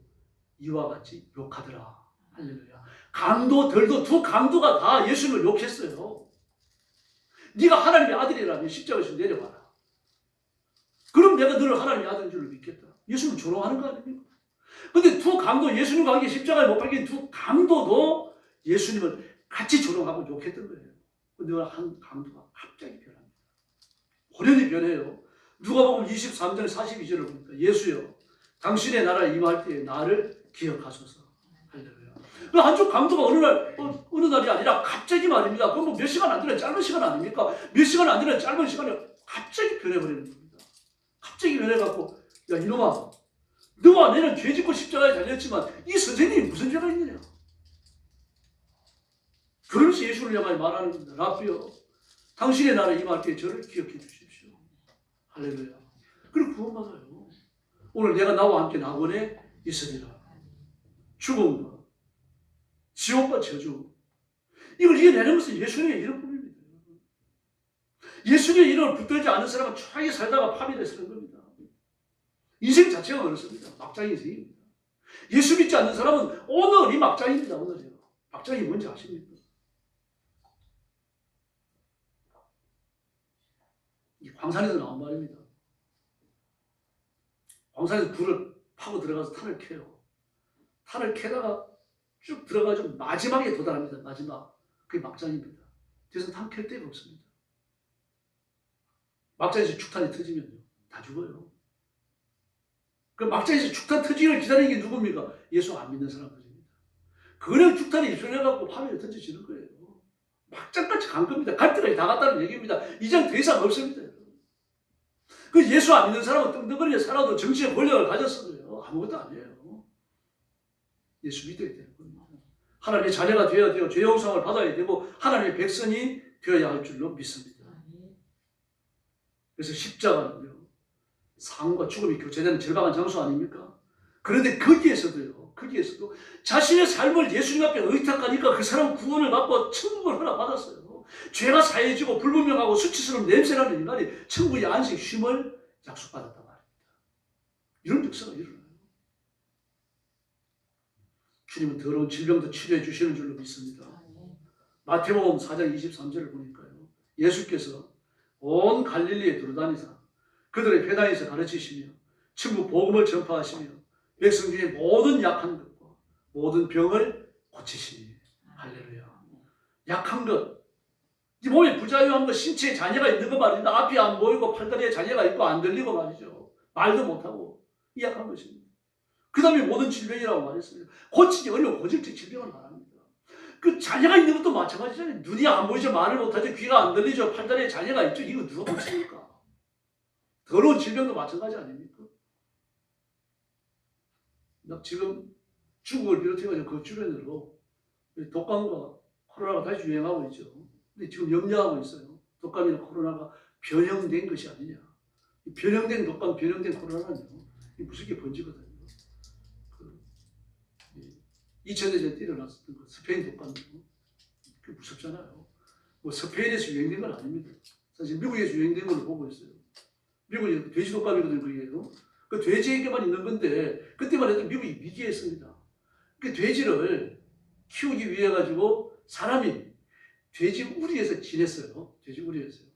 이와 같이 욕하더라. 할렐루야. 강도들도 두 강도가 다 예수님을 욕했어요. 네가 하나님의 아들이라면 십자가에서 내려와라. 그럼 내가 너를 하나님의 아들인 줄로 믿겠다. 예수님 조롱하는 거 아닙니까? 근데 두 강도, 예수님과 함께 십자가에 못 박힌 두 강도도 예수님을 같이 조롱하고 욕했던 거예요. 근데 한 강도가 갑자기 변합니다. 호련히 변해요. 누가복음 23장 42절을 보니까 예수여 당신의 나라에 임할 때에 나를 기억하소서. 할렐루야. 그 한쪽 강도가 어느 날이 아니라 갑자기 말입니다. 그건 뭐 몇 시간 안 되는 짧은 시간 아닙니까? 몇 시간 안 되는 짧은 시간에 갑자기 변해버리는 겁니다. 갑자기 변해갖고 야 이놈아 너와 내는 죄 짓고 십자가에 달렸지만 이 선생님이 무슨 죄가 있느냐. 그러면서 예수를 향하여 말하는 겁니다. 라비여 당신의 나라에 임할 때 저를 기억해 주십시오. 할렐루야. 그리고 구원받아요. 오늘 내가 나와 함께 낙원에 있으리라. 죽음과 지옥과 저주 이걸 이겨내는 것은 예수님의 이름뿐입니다. 예수님의 이름을 붙들지 않은 사람은 초하게 살다가 파멸해서는 겁니다. 인생 자체가 어렵습니다. 막장 인생입니다. 예수 믿지 않는 사람은 오늘이 막장입니다. 오늘이요. 막장이 뭔지 아십니까? 이 광산에서 나온 말입니다. 광산에서 불을 파고 들어가서 탄을 캐요. 탄을 캐다가 쭉 들어가지고 마지막에 도달합니다. 마지막. 그게 막장입니다. 뒤에서 탄 캘 데가 없습니다. 막장에서 축탄이 터지면요. 다 죽어요. 그 막장에서 죽탄 터지기를 기다리는 게 누굽니까? 예수 안 믿는 사람들입니다. 그냥 죽탄이 입술해갖고 화면에 던져지는 거예요. 막장까지 간 겁니다. 갈 때까지 다 갔다는 얘기입니다. 이장 더 이상 없습니다. 그 예수 안 믿는 사람은 떵떵거리게 살아도 정치의 권력을 가졌어요. 아무것도 아니에요. 예수 믿어야 되는 겁니다. 하나님의 자녀가 되어야 되고 죄 용서를 받아야 되고 하나님의 백성이 되어야 할 줄로 믿습니다. 그래서 십자가는요, 삶과 죽음이 교체되는 절박한 장소 아닙니까? 그런데 거기에서도 자신의 삶을 예수님 앞에 의탁하니까 그 사람 구원을 받고 천국을 허락받았어요. 죄가 사해지고 불분명하고 수치스러운 냄새나는 인간이 천국의 안식 쉼을 약속받았단 말입니다. 이런 역사가 일어나요. 주님은 더러운 질병도 치료해 주시는 줄로 믿습니다. 마태복음 4장 23절을 보니까요, 예수께서 온 갈릴리에 두루다니사 그들의 회당에서 가르치시며 천국 복음을 전파하시며 백성 중에 모든 약한 것과 모든 병을 고치시니. 할렐루야. 약한 것, 이 몸에 부자유한 것, 신체에 장애가 있는 거 말입니다. 앞이 안 보이고 팔다리에 장애가 있고 안 들리고 말이죠. 말도 못하고 이 약한 것입니다. 그 다음에 모든 질병이라고 말했습니다. 고치기 어려운 고질적 질병을 말합니다. 그 장애가 있는 것도 마찬가지잖아요. 눈이 안 보이죠. 말을 못하죠. 귀가 안 들리죠. 팔다리에 장애가 있죠. 이거 누가 고칩니까? 더러운 질병도 마찬가지 아닙니까? 지금 중국을 비롯해서 그 주변으로 독감과 코로나가 다시 유행하고 있죠. 근데 지금 염려하고 있어요. 독감이나 코로나가 변형된 것이 아니냐. 변형된 독감, 변형된 코로나는요, 무슨 게 번지거든요. 2000년에 일어났었던 그 스페인 독감도 그 무섭잖아요. 뭐 스페인에서 유행된 건 아닙니다. 사실 미국에서 유행된 걸로 보고 있어요. 미국이 돼지 독감이거든요, 그게요. 그 돼지에게만 있는 건데 그때만 해도 미국이 위기했습니다. 그 돼지를 키우기 위해 가지고 사람이 돼지 우리에서 지냈어요. 돼지 우리에서요.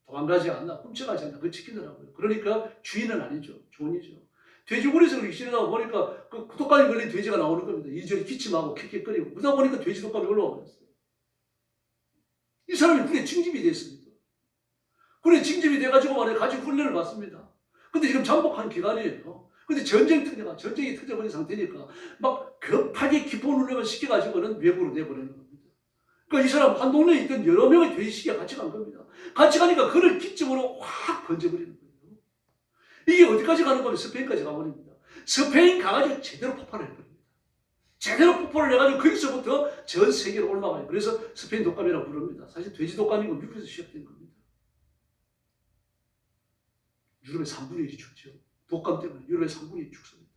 도망가지 않나, 훔쳐가지 않나, 그거 지키더라고요. 그러니까 주인은 아니죠. 존이죠. 돼지 우리에서 그렇게 지내다 보니까 그 독감이 걸린 돼지가 나오는 겁니다. 이리저리 기침하고 킥킥거리고 그러다 보니까 돼지 독감이 올라와 버렸어요. 이 사람이 군에 징집이 됐습니다. 군에 징집이 돼가지고 말이에요. 같이 훈련을 받습니다. 근데 지금 잠복한 기간이에요. 근데 전쟁이 터져버린 상태니까 막 급하게 기본 훈련을 시켜가지고는 외국으로 내보내는 겁니다. 그러니까 이 사람 한 동네에 있던 여러 명의 돼지시기가 같이 간 겁니다. 같이 가니까 그를 기점으로 확 번져버리는 거예요. 이게 어디까지 가는 거면 스페인까지 가버립니다. 스페인 가가지고 제대로 폭발을 해버립니다. 제대로 폭발을 해가지고 거기서부터 전 세계로 올라가요. 그래서 스페인 독감이라고 부릅니다. 사실 돼지 독감이고 미국에서 시작된 겁니다. 유럽의 3분의 1이 죽죠. 독감 때문에 유럽의 3분의 1이 죽습니다.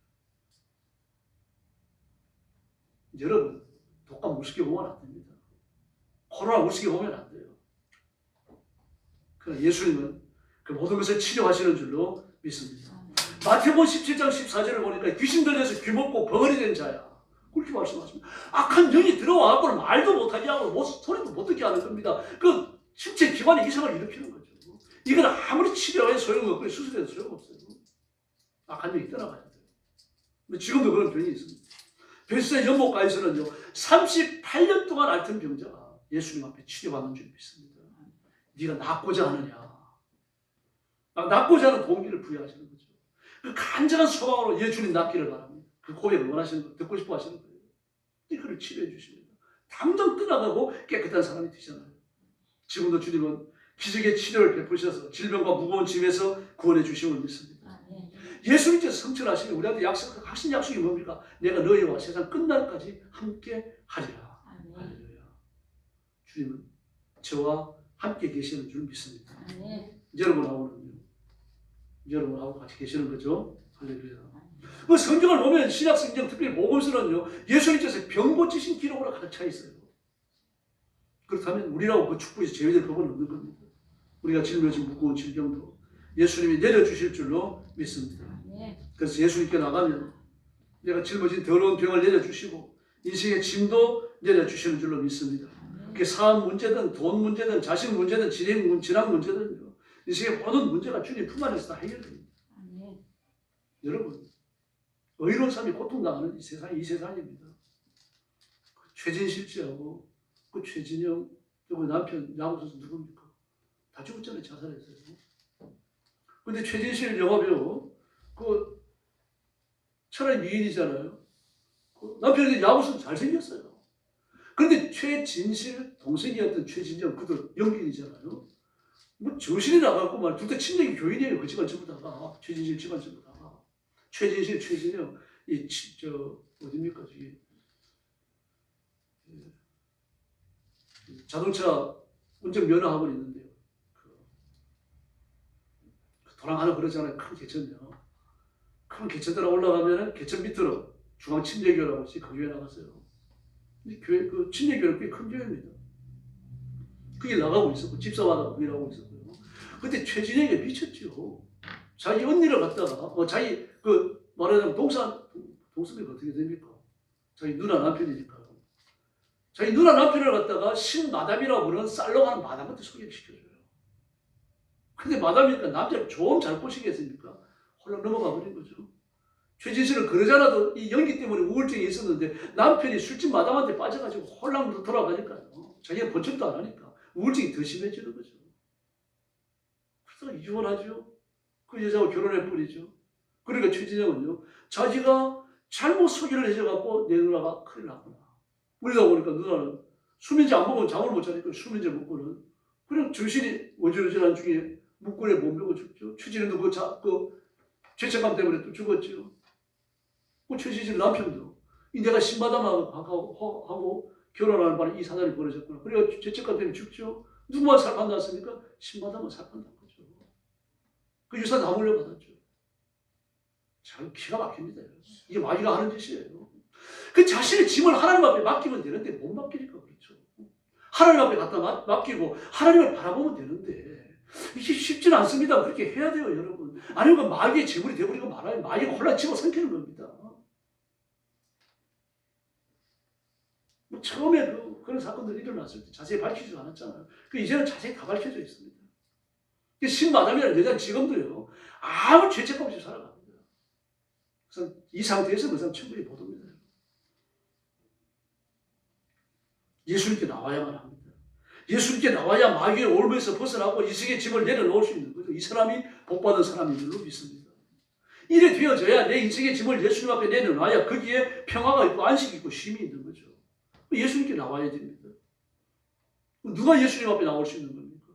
여러분, 독감 우습게 보면 안 됩니다. 코로나 우습게 보면 안 돼요. 그러나 예수님은 그 모든 것을 치료하시는 줄로 믿습니다. 마태복음 17장 14절을 보니까 귀신 들려서 귀먹고 벙어리 된 자야. 그렇게 말씀하십니다. 악한 영이 들어와갖고는 말도 못하게 하고 소리도 못 듣게 하는 겁니다. 그 신체 기관에 이상을 일으키는 거죠. 이건 아무리 치료해도 소용없고 수술해도 소용없어요. 악한 영이 떠나가야 돼요. 지금도 그런 병이 있습니다. 베스의 연못가에서는요, 38년 동안 앓던 병자가 예수님 앞에 치료받는 줄 믿습니다. 네가 낫고자 하느냐. 낫고자 하는 동기를 부여하시는 거죠. 그 간절한 소망으로 예수님 낫기를 바랍니다. 그 고백을 원하시는 거, 듣고 싶어 하시는 거예요. 그를 치료해 주십니다. 당장 떠나가고 깨끗한 사람이 되잖아요. 지금도 주님은 기적의 치료를 베푸셔서 질병과 무거운 짐에서 구원해 주심을 믿습니다. 예수님께서 성취하시면 우리한테 하신 약속이 뭡니까? 내가 너희와 세상 끝날까지 함께 하리라. 할렐루야. 주님은 저와 함께 계시는 줄 믿습니다. 여러분하고 같이 계시는 거죠. 할렐루야. 그 성경을 보면 신약 성경 특별히 복음서는요, 예수님께서 병 고치신 기록으로 가득 차 있어요. 그렇다면 우리라고 그 축복에서 제외될 법은 없는 겁니다. 우리가 짊어진 무거운 질병도 예수님이 내려주실 줄로 믿습니다. 그래서 예수님께 나가면 내가 짊어진 더러운 병을 내려주시고 인생의 짐도 내려주시는 줄로 믿습니다. 그게 사업 문제든 돈 문제든 자식 문제든 진학 문제든요, 인생의 모든 문제가 주님 품 안에서 다 해결됩니다. 여러분, 의로운 삶이 고통당하는 이 세상입니다. 최진실 씨하고 그 최진영 그 남편 야구 선수 누굽니까? 다 죽었잖아요. 자살했어요. 근데 최진실 영화배우 그 차라리 미인이잖아요. 남편이 야구선 잘생겼어요. 그런데 최진실 동생이었던 최진정 그도 연기인이잖아요. 뭐 정신이 나갔고 말 둘 다 친정이 교인이에요. 그 집안 전부 다가 최진실 집안 전부 다가 최진실 최진영 이저 어디입니까 저기 자동차 운전 면허 학원 있는데요. 그 도랑 하나 그러잖아요. 큰 개천이요. 큰 개천따라 올라가면은 개천 밑으로 중앙 침례교라고 그 교회 나갔어요. 이 교회 그 침례교는 꽤 큰 교회입니다. 그게 나가고 있었고 집사마다 그게 나가고 있었고요. 그때 최진영이 미쳤죠. 자기 언니를 갖다가 자기 그 말하자면 동생이 어떻게 됩니까? 자기 누나 남편이니까요. 자기 누나 남편을 갖다가 신마담이라고 부르는 쌀로가는 마담한테 소개를 시켜줘요. 근데 마담이니까 남자를 좀 잘 꼬시겠습니까? 홀랑 넘어가 버린 거죠. 최진실은 그러잖아도 이 연기 때문에 우울증이 있었는데 남편이 술집 마담한테 빠져가지고 홀랑 돌아가니까요. 자기가 본척도 안 하니까 우울증이 더 심해지는 거죠. 그래서 이혼하죠. 그 여자하고 결혼할 뿐이죠. 그러니까 최진영은요. 자기가 잘못 소개를 해줘갖고 내 누나가 큰일 났구나. 그러다 보니까 누나는 수면제 안 먹으면 잠을 못 자니까 수면제 먹고는 그냥 정신이 어지러지한 중에 목걸이에 몸매고 죽죠. 최진영도 그 죄책감 때문에 또 죽었죠. 그 최진실 남편도 내가 신마담하고 결혼하는 바람에 이 사단이 벌어졌구나. 그래가 죄책감 때문에 죽죠. 누구만 살판났습니까? 신마담은 살판난 거죠. 그 유산 다 물려받았죠. 참 기가 막힙니다. 이게 마귀가 하는 짓이에요. 그 자신의 짐을 하나님 앞에 맡기면 되는데 못 맡기니까 그렇죠. 하나님 앞에 갖다 맡기고 하나님을 바라보면 되는데 이게 쉽지는 않습니다. 그렇게 해야 돼요, 여러분. 아니면 마귀의 재물이 되어버리고 말아요. 마귀가 혼란 집어삼키는 겁니다. 뭐 처음에 그런 사건들이 일어났을 때 자세히 밝히지 않았잖아요. 이제는 자세히 다 밝혀져 있습니다. 신마담이라는 여자는 지금도요, 아무 죄책감 없이 살아갑니다. 그래서 이 상태에서 그 사람 충분히 못 옵니다. 예수님께 나와야만 합니다. 예수님께 나와야 마귀의 올무에서 벗어나고 이승의 짐을 내려놓을 수 있는 거죠. 이 사람이 복받은 사람인 줄로 믿습니다. 이래 되어져야 내 인생의 짐을 예수님 앞에 내려놔야 거기에 평화가 있고 안식이 있고 쉼이 있는 거죠. 예수님께 나와야 됩니다. 누가 예수님 앞에 나올 수 있는 겁니까?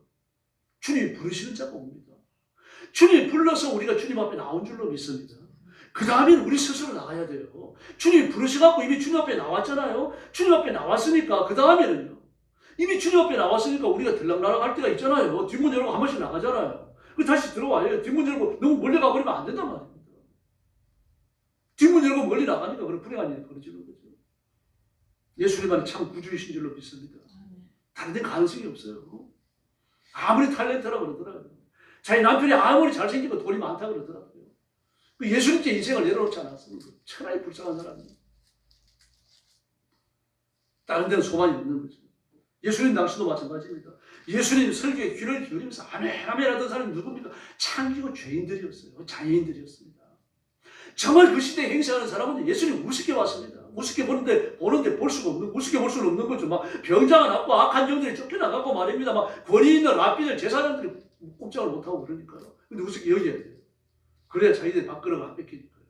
주님이 부르시는 자가 옵니다. 주님이 불러서 우리가 주님 앞에 나온 줄로 믿습니다. 그 다음에는 우리 스스로 나가야 돼요. 주님이 부르셔갖고 이미 주님 앞에 나왔잖아요. 주님 앞에 나왔으니까 그 다음에는요. 이미 주님 앞에 나왔으니까 우리가 들락날락 할 때가 있잖아요. 뒷문 열고 한 번씩 나가잖아요. 다시 들어와요. 뒷문 열고 너무 멀리 가버리면 안 된단 말입니다. 뒷문 열고 멀리 나가니까 그런 불행한 일이 벌어지는 거죠. 예수님만이 참 구주이신 줄로 믿습니다. 다른 데 가능성이 없어요. 아무리 탤런트라고 그러더라고요. 자기 남편이 아무리 잘생기고 돈이 많다고 그러더라고요. 예수님께 인생을 내려놓지 않았습니다. 천하의 불쌍한 사람이에요. 다른 데는 소망이 없는 거죠. 예수님 당시도 마찬가지입니다. 예수님 설교에 귀를 기울이면서 아멘 아멘 하던 사람이 누굽니까? 창기고 죄인들이었어요. 장애인들이었습니다. 정말 그 시대에 행세하는 사람은 예수님 우습게 봤습니다. 우습게 보는데 볼 수가 없는, 우습게 볼 수는 없는 거죠. 막 병자가 났고 악한 영들이 쫓겨나가고 말입니다. 막 권위 있는 랍비들 제사장들이 꼼짝을 못하고 그러니까요. 근데 우습게 여겨야 돼요. 그래야 자기들이 밥그릇을 안 뺏기니까요.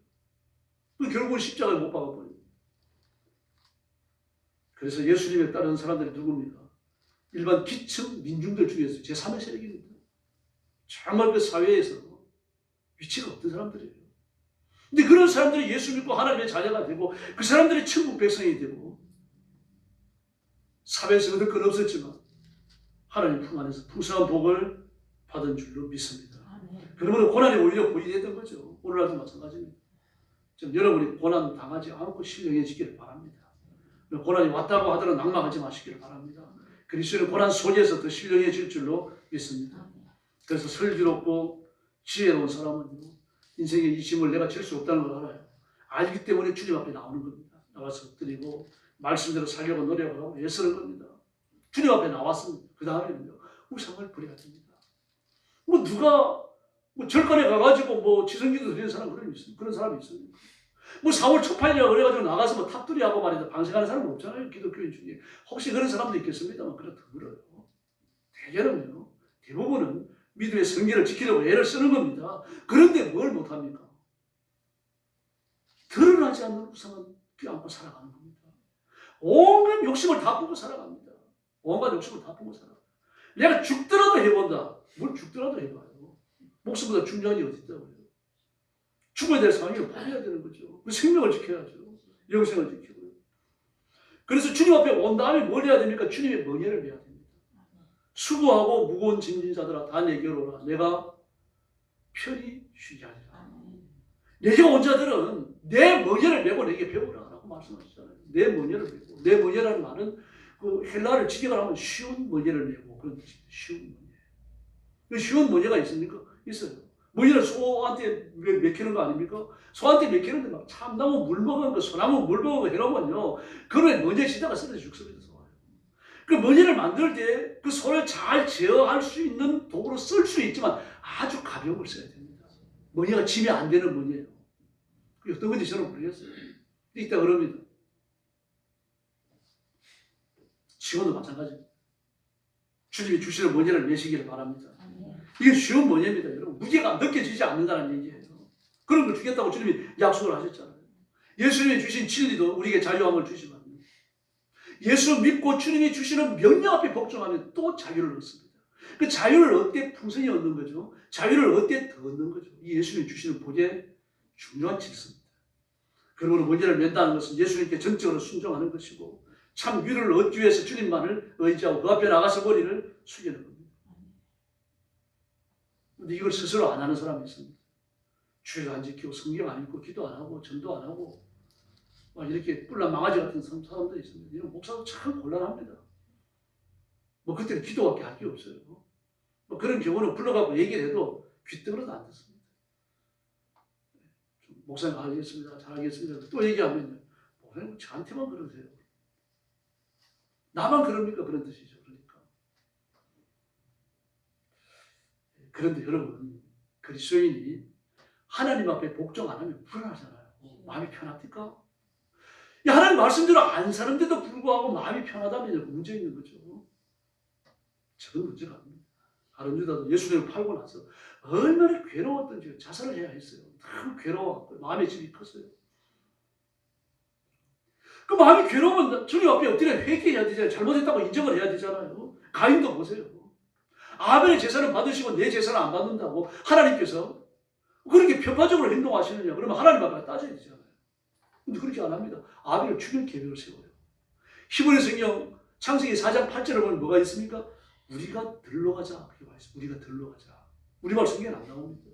결국은 십자가에 못 박아버려요. 그래서 예수님에 따르는 사람들이 누굽니까? 일반 기층 민중들 중에서 제3의 세력입니다. 정말 그 사회에서 위치가 없던 사람들이에요. 근데 그런 사람들이 예수 믿고 하나님의 자녀가 되고 그 사람들이 천국 백성이 되고 사회에서 얻을 건 없었지만 하나님 품 안에서 풍성한 복을 받은 줄로 믿습니다. 그러면 고난이 오히려 보이했던 거죠. 오늘날도 마찬가지입니다. 좀 여러분이 고난 당하지 않고 신령해지기를 바랍니다. 고난이 왔다고 하더라도 낙망하지 마시기를 바랍니다. 그리스도는 고난 속에서 더 신령해질 줄로 믿습니다. 그래서 슬기롭고 지혜로운 사람은요, 인생의 이 짐을 내가 질 수 없다는 걸 알아요. 알기 때문에 주님 앞에 나오는 겁니다. 나와서 엎드리고 말씀대로 살려고 노력을 하고 애쓰는 겁니다. 주님 앞에 나왔으면 그 다음에는요, 우상을 버려야 됩니다. 누가 절간에 가가지고 지성기도 드리는 사람 그런 사람이 있습니까? 4월 초팔이라고 그래가지고 나가서 탑두리하고 말이다 방생하는 사람은 없잖아요. 기독교인 중에. 혹시 그런 사람도 있겠습니다만 그렇다 그래요. 대개는요, 대부분은 믿음의 성계를 지키려고 애를 쓰는 겁니다. 그런데 뭘 못합니까? 드러나지 않는 우상은 껴안고 살아가는 겁니다. 온갖 욕심을 다 품고 살아갑니다. 온갖 욕심을 다 품고 살아갑니다. 내가 죽더라도 해본다. 뭘 죽더라도 해봐요. 목숨보다 중요한 게 어디 있다고요. 죽어야 될 상황을 봐야 되는 거죠. 그 생명을 지켜야죠. 영생을 지키고요. 그래서 주님 앞에 온 다음에 뭘 해야 됩니까? 주님의 멍에를 매야 됩니다. 수고하고 무거운 짐진 자들아 다 내게로 오라. 내가 편히 쉬게 하리라. 내게 온 자들은 내 멍에를 메고 내게 배우라 라고 말씀하시잖아요. 내 멍에를 메고. 내 멍에라는 말은 그 헬라를 직역을 하면 쉬운 멍에를 메고 그런 뜻입니다. 쉬운 멍에. 그 쉬운 멍에가 있습니까? 있어요. 멍에를 소한테 맥히는 거 아닙니까? 소한테 맥히는데 막 참나무 물 먹은 거, 소나무 물 먹은 거 해놓으면요. 그러면 멍에 지다가 쓰러져 죽습니다. 그 멍에를 만들 때 그 소를 잘 제어할 수 있는 도구로 쓸 수 있지만 아주 가벼운 걸 써야 됩니다. 멍에가 짐이 안 되는 멍에예요. 어떤 건지 저는 모르겠어요. 이따 그럽니다. 지금도 마찬가지입니다. 주님이 주시는 멍에를 메시기를 바랍니다. 이게 쉬운 멍에입니다. 여러분. 무게가 느껴지지 않는다는 얘기예요. 그런 걸 주겠다고 주님이 약속을 하셨잖아요. 예수님이 주신 진리도 우리에게 자유함을 주시면 예수를 믿고 주님이 주시는 명령 앞에 복종하면 또 자유를 얻습니다. 그 자유를 얻되 풍성히 얻는 거죠. 자유를 얻되 더 얻는 거죠. 이 예수님이 주시는 복의 중요한 질서입니다. 그러므로 멍에를 맨다는 것은 예수님께 전적으로 순종하는 것이고 참 위를 얻기 위해서 주님만을 의지하고 그 앞에 나가서 머리를 숙이는 겁니다. 그런데 이걸 스스로 안 하는 사람이 있습니다. 주일 안 지키고 성경 안 읽고 기도 안 하고 전도 안 하고 막 이렇게 뿔난 망아지 같은 사람들이 있습니다. 이런 목사도 참 곤란합니다. 뭐 그때는 기도밖에 할 게 없어요. 뭐 그런 경우는 불러가고 얘기를 해도 귀등으로도 안 듣습니다. 목사님 알겠습니다. 잘하겠습니다. 또 얘기하면요. 목사님 저한테만 그러세요. 나만 그럽니까? 그런 뜻이죠. 그러니까. 그런데 여러분 그리스도인이 하나님 앞에 복종 안 하면 불안하잖아요. 마음이 편합니까? 하나님 말씀대로 안 사는데도 불구하고 마음이 편하다면 문제 있는 거죠. 저건 문제가 아닙니다. 다른 유다도 예수님을 팔고 나서 얼마나 괴로웠던지 자살을 해야 했어요. 너무 괴로웠고 마음의 짐이 컸어요. 그 마음이 괴로우면 주님 앞에 엎드려 회개해야 되잖아요. 잘못했다고 인정을 해야 되잖아요. 가인도 보세요. 아벨의 제사를 받으시고 내 제사를 안 받는다고 하나님께서 그렇게 편파적으로 행동하시느냐? 그러면 하나님 앞에 따져야 되잖아요. 근데 그렇게 안 합니다. 아벨을 죽일 계획을 세워요. 히브리 성경 창세기 4장 8절에 보면 뭐가 있습니까? 우리가 들러가자. 그렇게 말했어요. 우리가 들러가자. 우리말 성경에 안 나옵니다.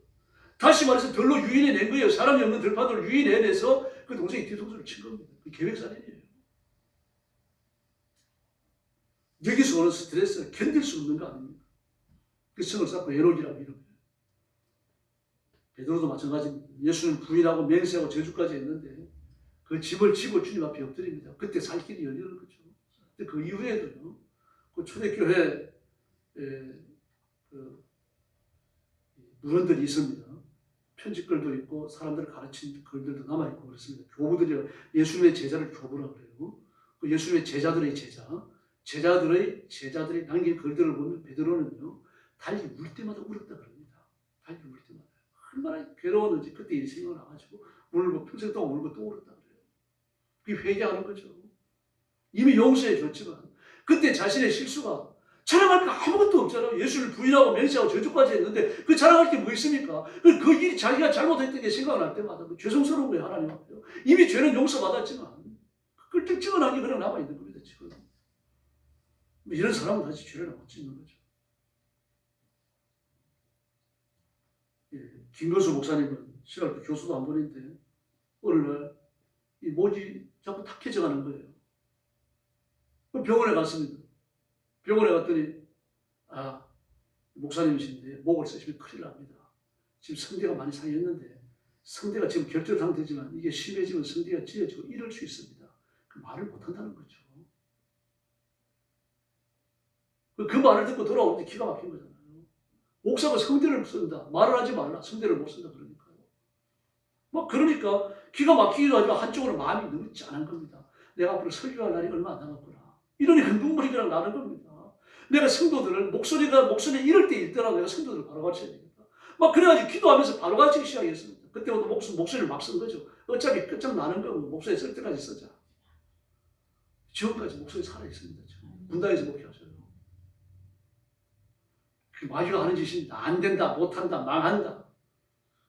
다시 말해서 들로 유인해낸 거예요. 사람이 없는 들판으로 유인해내서 그 동생이 뒤통수를 친 겁니다. 그 계획살인이에요. 여기서 오는 스트레스를 견딜 수 없는 거 아닙니까? 그 성을 쌓고 에녹이라고 이름해요. 베드로도 마찬가지입니다. 예수는 부인하고 맹세하고 저주까지 했는데 그 집을 지고 주님 앞에 엎드립니다. 그때 살 길이 열리는 거죠. 근데 그 이후에도요. 그 초대교회 그 문헌들이 있습니다. 편집글도 있고 사람들을 가르친 글들도 남아있고 그렇습니다. 교부들이 예수님의 제자를 교부라고 그래요. 그 예수님의 제자들의 제자들이 남긴 글들을 보면 베드로는요. 달리 울 때마다 울었다 그럽니다. 달리 울 때마다. 얼마나 괴로웠는지 그때 이 생각을 나가지고 울고 평생 동안 울고 또 울었다 그래요. 그게 회개하는 거죠. 이미 용서해 줬지만 그때 자신의 실수가 자랑할 게 아무것도 없잖아요. 예수를 부인하고 맹세하고 저주까지 했는데 그 자랑할 게 뭐 있습니까? 그 일이 자기가 잘못했던 게 생각날 때마다 그 죄송스러운 거예요. 하나님 앞에요. 이미 죄는 용서받았지만 그걸 찝찝한 게 그냥 남아있는 겁니다. 지금. 이런 사람은 다시 죄를 못 짓는 거죠. 김건수 목사님은 신학교 교수도 한 분인데 어느 날 이 목이 자꾸 탁해져 가는 거예요. 병원에 갔습니다. 병원에 갔더니 목사님이신데 목을 쓰시면 큰일 납니다. 지금 성대가 많이 상했는데 성대가 지금 결절 상태지만 이게 심해지면 성대가 찢어지고 이럴 수 있습니다. 그 말을 못한다는 거죠. 그 말을 듣고 돌아올 때 기가 막힌 거잖아요. 목사가 성대를 못 쓴다. 말을 하지 말라. 성대를 못 쓴다. 그러니까요. 그러니까 기가 막히기도 하지만 한쪽으로 마음이 너무 짠한 겁니다. 내가 앞으로 설교할 날이 얼마 안 남았구나. 이러니까 눈물이 그냥 나는 겁니다. 내가 성도들을 목소리 이럴 때 있더라도 내가 성도들을 바로 가르쳐야 되겠다. 그래가지고 기도하면서 바로 가르치기 시작했습니다. 그때부터 목소리를 막 쓴 거죠. 어차피 끝장나는 거고 목소리 쓸 때까지 쓰자. 지금까지 목소리 살아있습니다. 군단에서 목회하셔요. 마귀가 하는 짓입니다. 안 된다, 못한다, 망한다.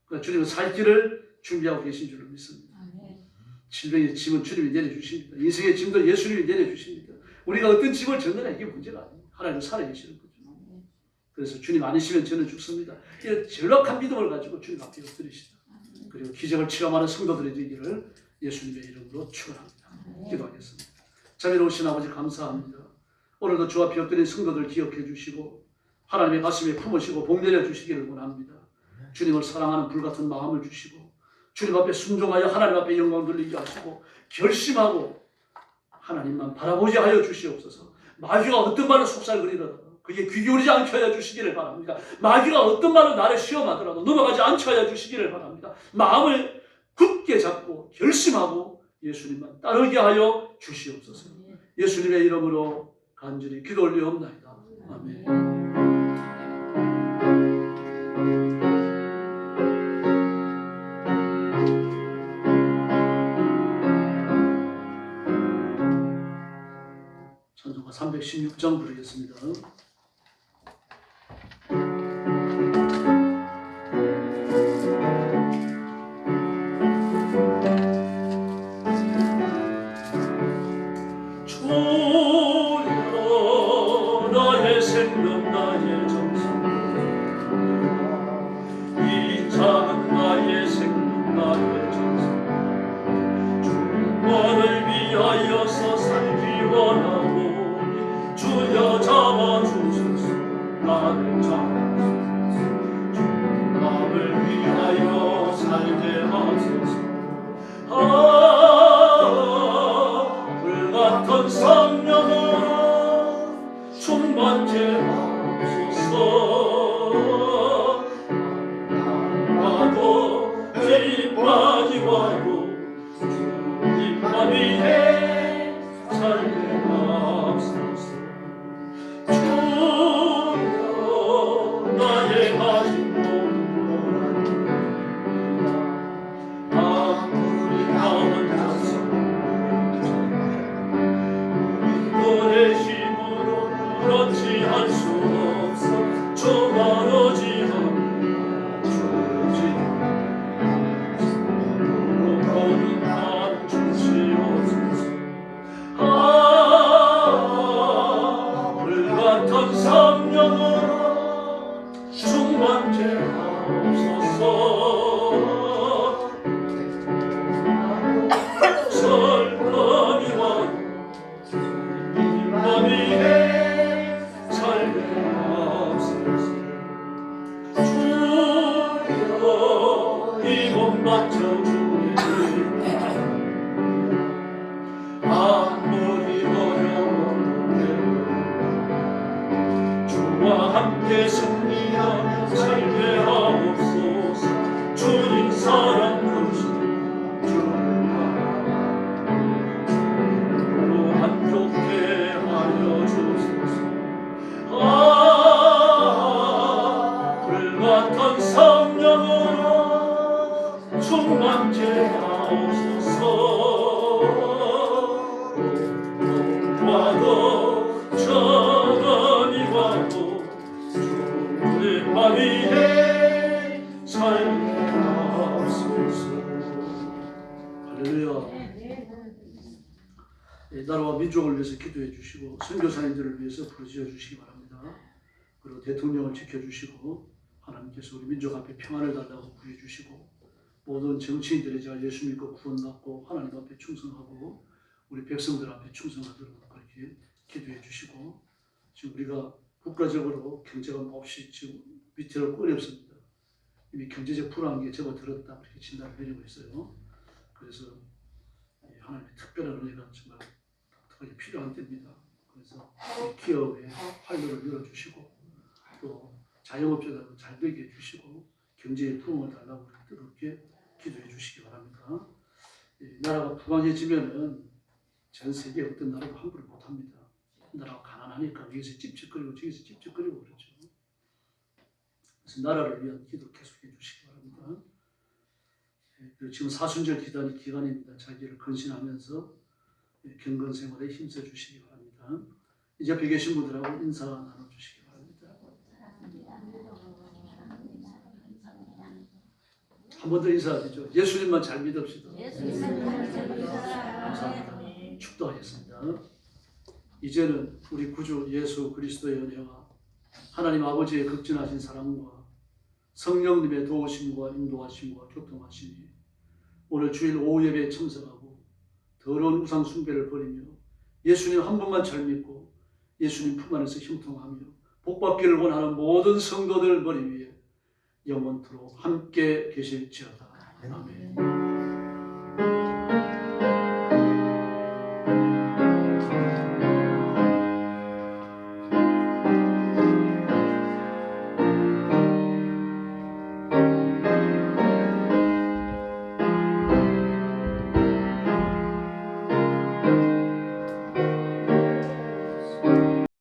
그러니까 주님은 살 길을 준비하고 계신 줄로 믿습니다. 질병의 짐은 주님이 내려주십니다. 인생의 짐도 예수님이 내려주십니다. 우리가 어떤 짐을 졌느냐 이게 문제가 아니에요. 하나님 살아계시는 거죠. 그래서 주님 아니시면 저는 죽습니다. 이런 절박한 믿음을 가지고 주님 앞에 엎드리시다. 그리고 기적을 체험하는 성도들이 되기를 예수님의 이름으로 축원합니다. 기도하겠습니다. 자비로우신 아버지 감사합니다. 오늘도 주 앞에 엎드린 성도들 기억해 주시고 하나님의 가슴에 품으시고 복 내려 주시기를 원합니다. 주님을 사랑하는 불같은 마음을 주시고 주님 앞에 순종하여 하나님 앞에 영광 돌리게 하시고 결심하고 하나님만 바라보게 하여 주시옵소서. 마귀가 어떤 말을 속삭이더라도 그게 귀 기울이지 않게 하여 주시기를 바랍니다. 마귀가 어떤 말을 나를 시험하더라도 넘어가지 않게 하여 주시기를 바랍니다. 마음을 굳게 잡고 결심하고 예수님만 따르게 하여 주시옵소서. 예수님의 이름으로 간절히 기도 올리옵나이다. 아멘. 찬송가 316장 부르겠습니다. 주여 나의 생명 나의 정성 이 작은 나의 생명 나의 정성 주만을 위하여서 살기 원하고 주여 잡아주소서 나를 잡아주소서 주 나를 위하여 살게 하소서 불같은 성령으로 충만케 하소서 나도 기뻐하기 와도 주님만 위해 살게 하소서 주여 나의 가진 몸을 아무리 나 혼자서 너의 힘으로 그렇지 할 수 없어 저만 오지만 주지 모든 나를 주시옵소서 불같은 성령으로 충만케 하옵소서 설렘이 와도 위해 살게 하옵소서 주여 이 몸 바쳐 주니 아무리 어려워도 주와 함께 승리하며 살게 하옵소서 주님 사랑 크신 주로 한좋게 하여 주소서 불같은 성령으로 충만케 하옵소서 와도 천원이 와도 주님만 위해 살게 하옵소서. 할렐루야. 나라와 민족을 위해서 기도해 주시고 선교사님들을 위해서 부르짖어 주시기 바랍니다. 그리고 대통령을 지켜주시고 하나님께서 우리 민족 앞에 평안을 달라고 구해 주시고 모든 정치인들이 잘 예수 믿고 구원받고 하나님 앞에 충성하고 우리 백성들 앞에 충성하도록 그렇게 기도해 주시고 지금 우리가 국가적으로 경제가 몹시 지금 위태롭고 어렵습니다. 이미 경제적 불안기에 접어들었다 그렇게 진단을 내리고 있어요. 그래서 하나님의 특별한 은혜가 정말 독특하게 필요한 때입니다. 그래서 기업의 활로를 열어주시고 또 자영업자들도 잘 되게 해주시고 경제의 부흥을 달라고 뜨겁게 기도해 주시기 바랍니다. 나라가 부강해지면은 전 세계 어떤 나라도 함부로 못합니다. 나라가 가난하니까 여기서 찝찝거리고 저기서 찝찝거리고 그렇죠. 그래서 나라를 위한 기도 계속해 주시기 바랍니다. 그리고 지금 사순절 기간입니다. 자기를 헌신하면서 경건 생활에 힘써 주시기 바랍니다. 이제 옆에 계신 분들하고 인사 나눠주시기 바랍니다. 한 번 더 인사드리죠. 예수님만 잘 믿읍시다. 감사합니다. 축도하겠습니다. 이제는 우리 구주 예수 그리스도의 은혜와 하나님 아버지의 극진하신 사랑과 성령님의 도우심과 인도하심과 교통하심이 오늘 주일 오후 예배에 참석하고 더러운 우상 숭배를 버리며 예수님 한 분만 잘 믿고 예수님 품 안에서 형통하며 복받기를 원하는 모든 성도들 머리 위에 영원토록 함께 계실지어다. 아멘.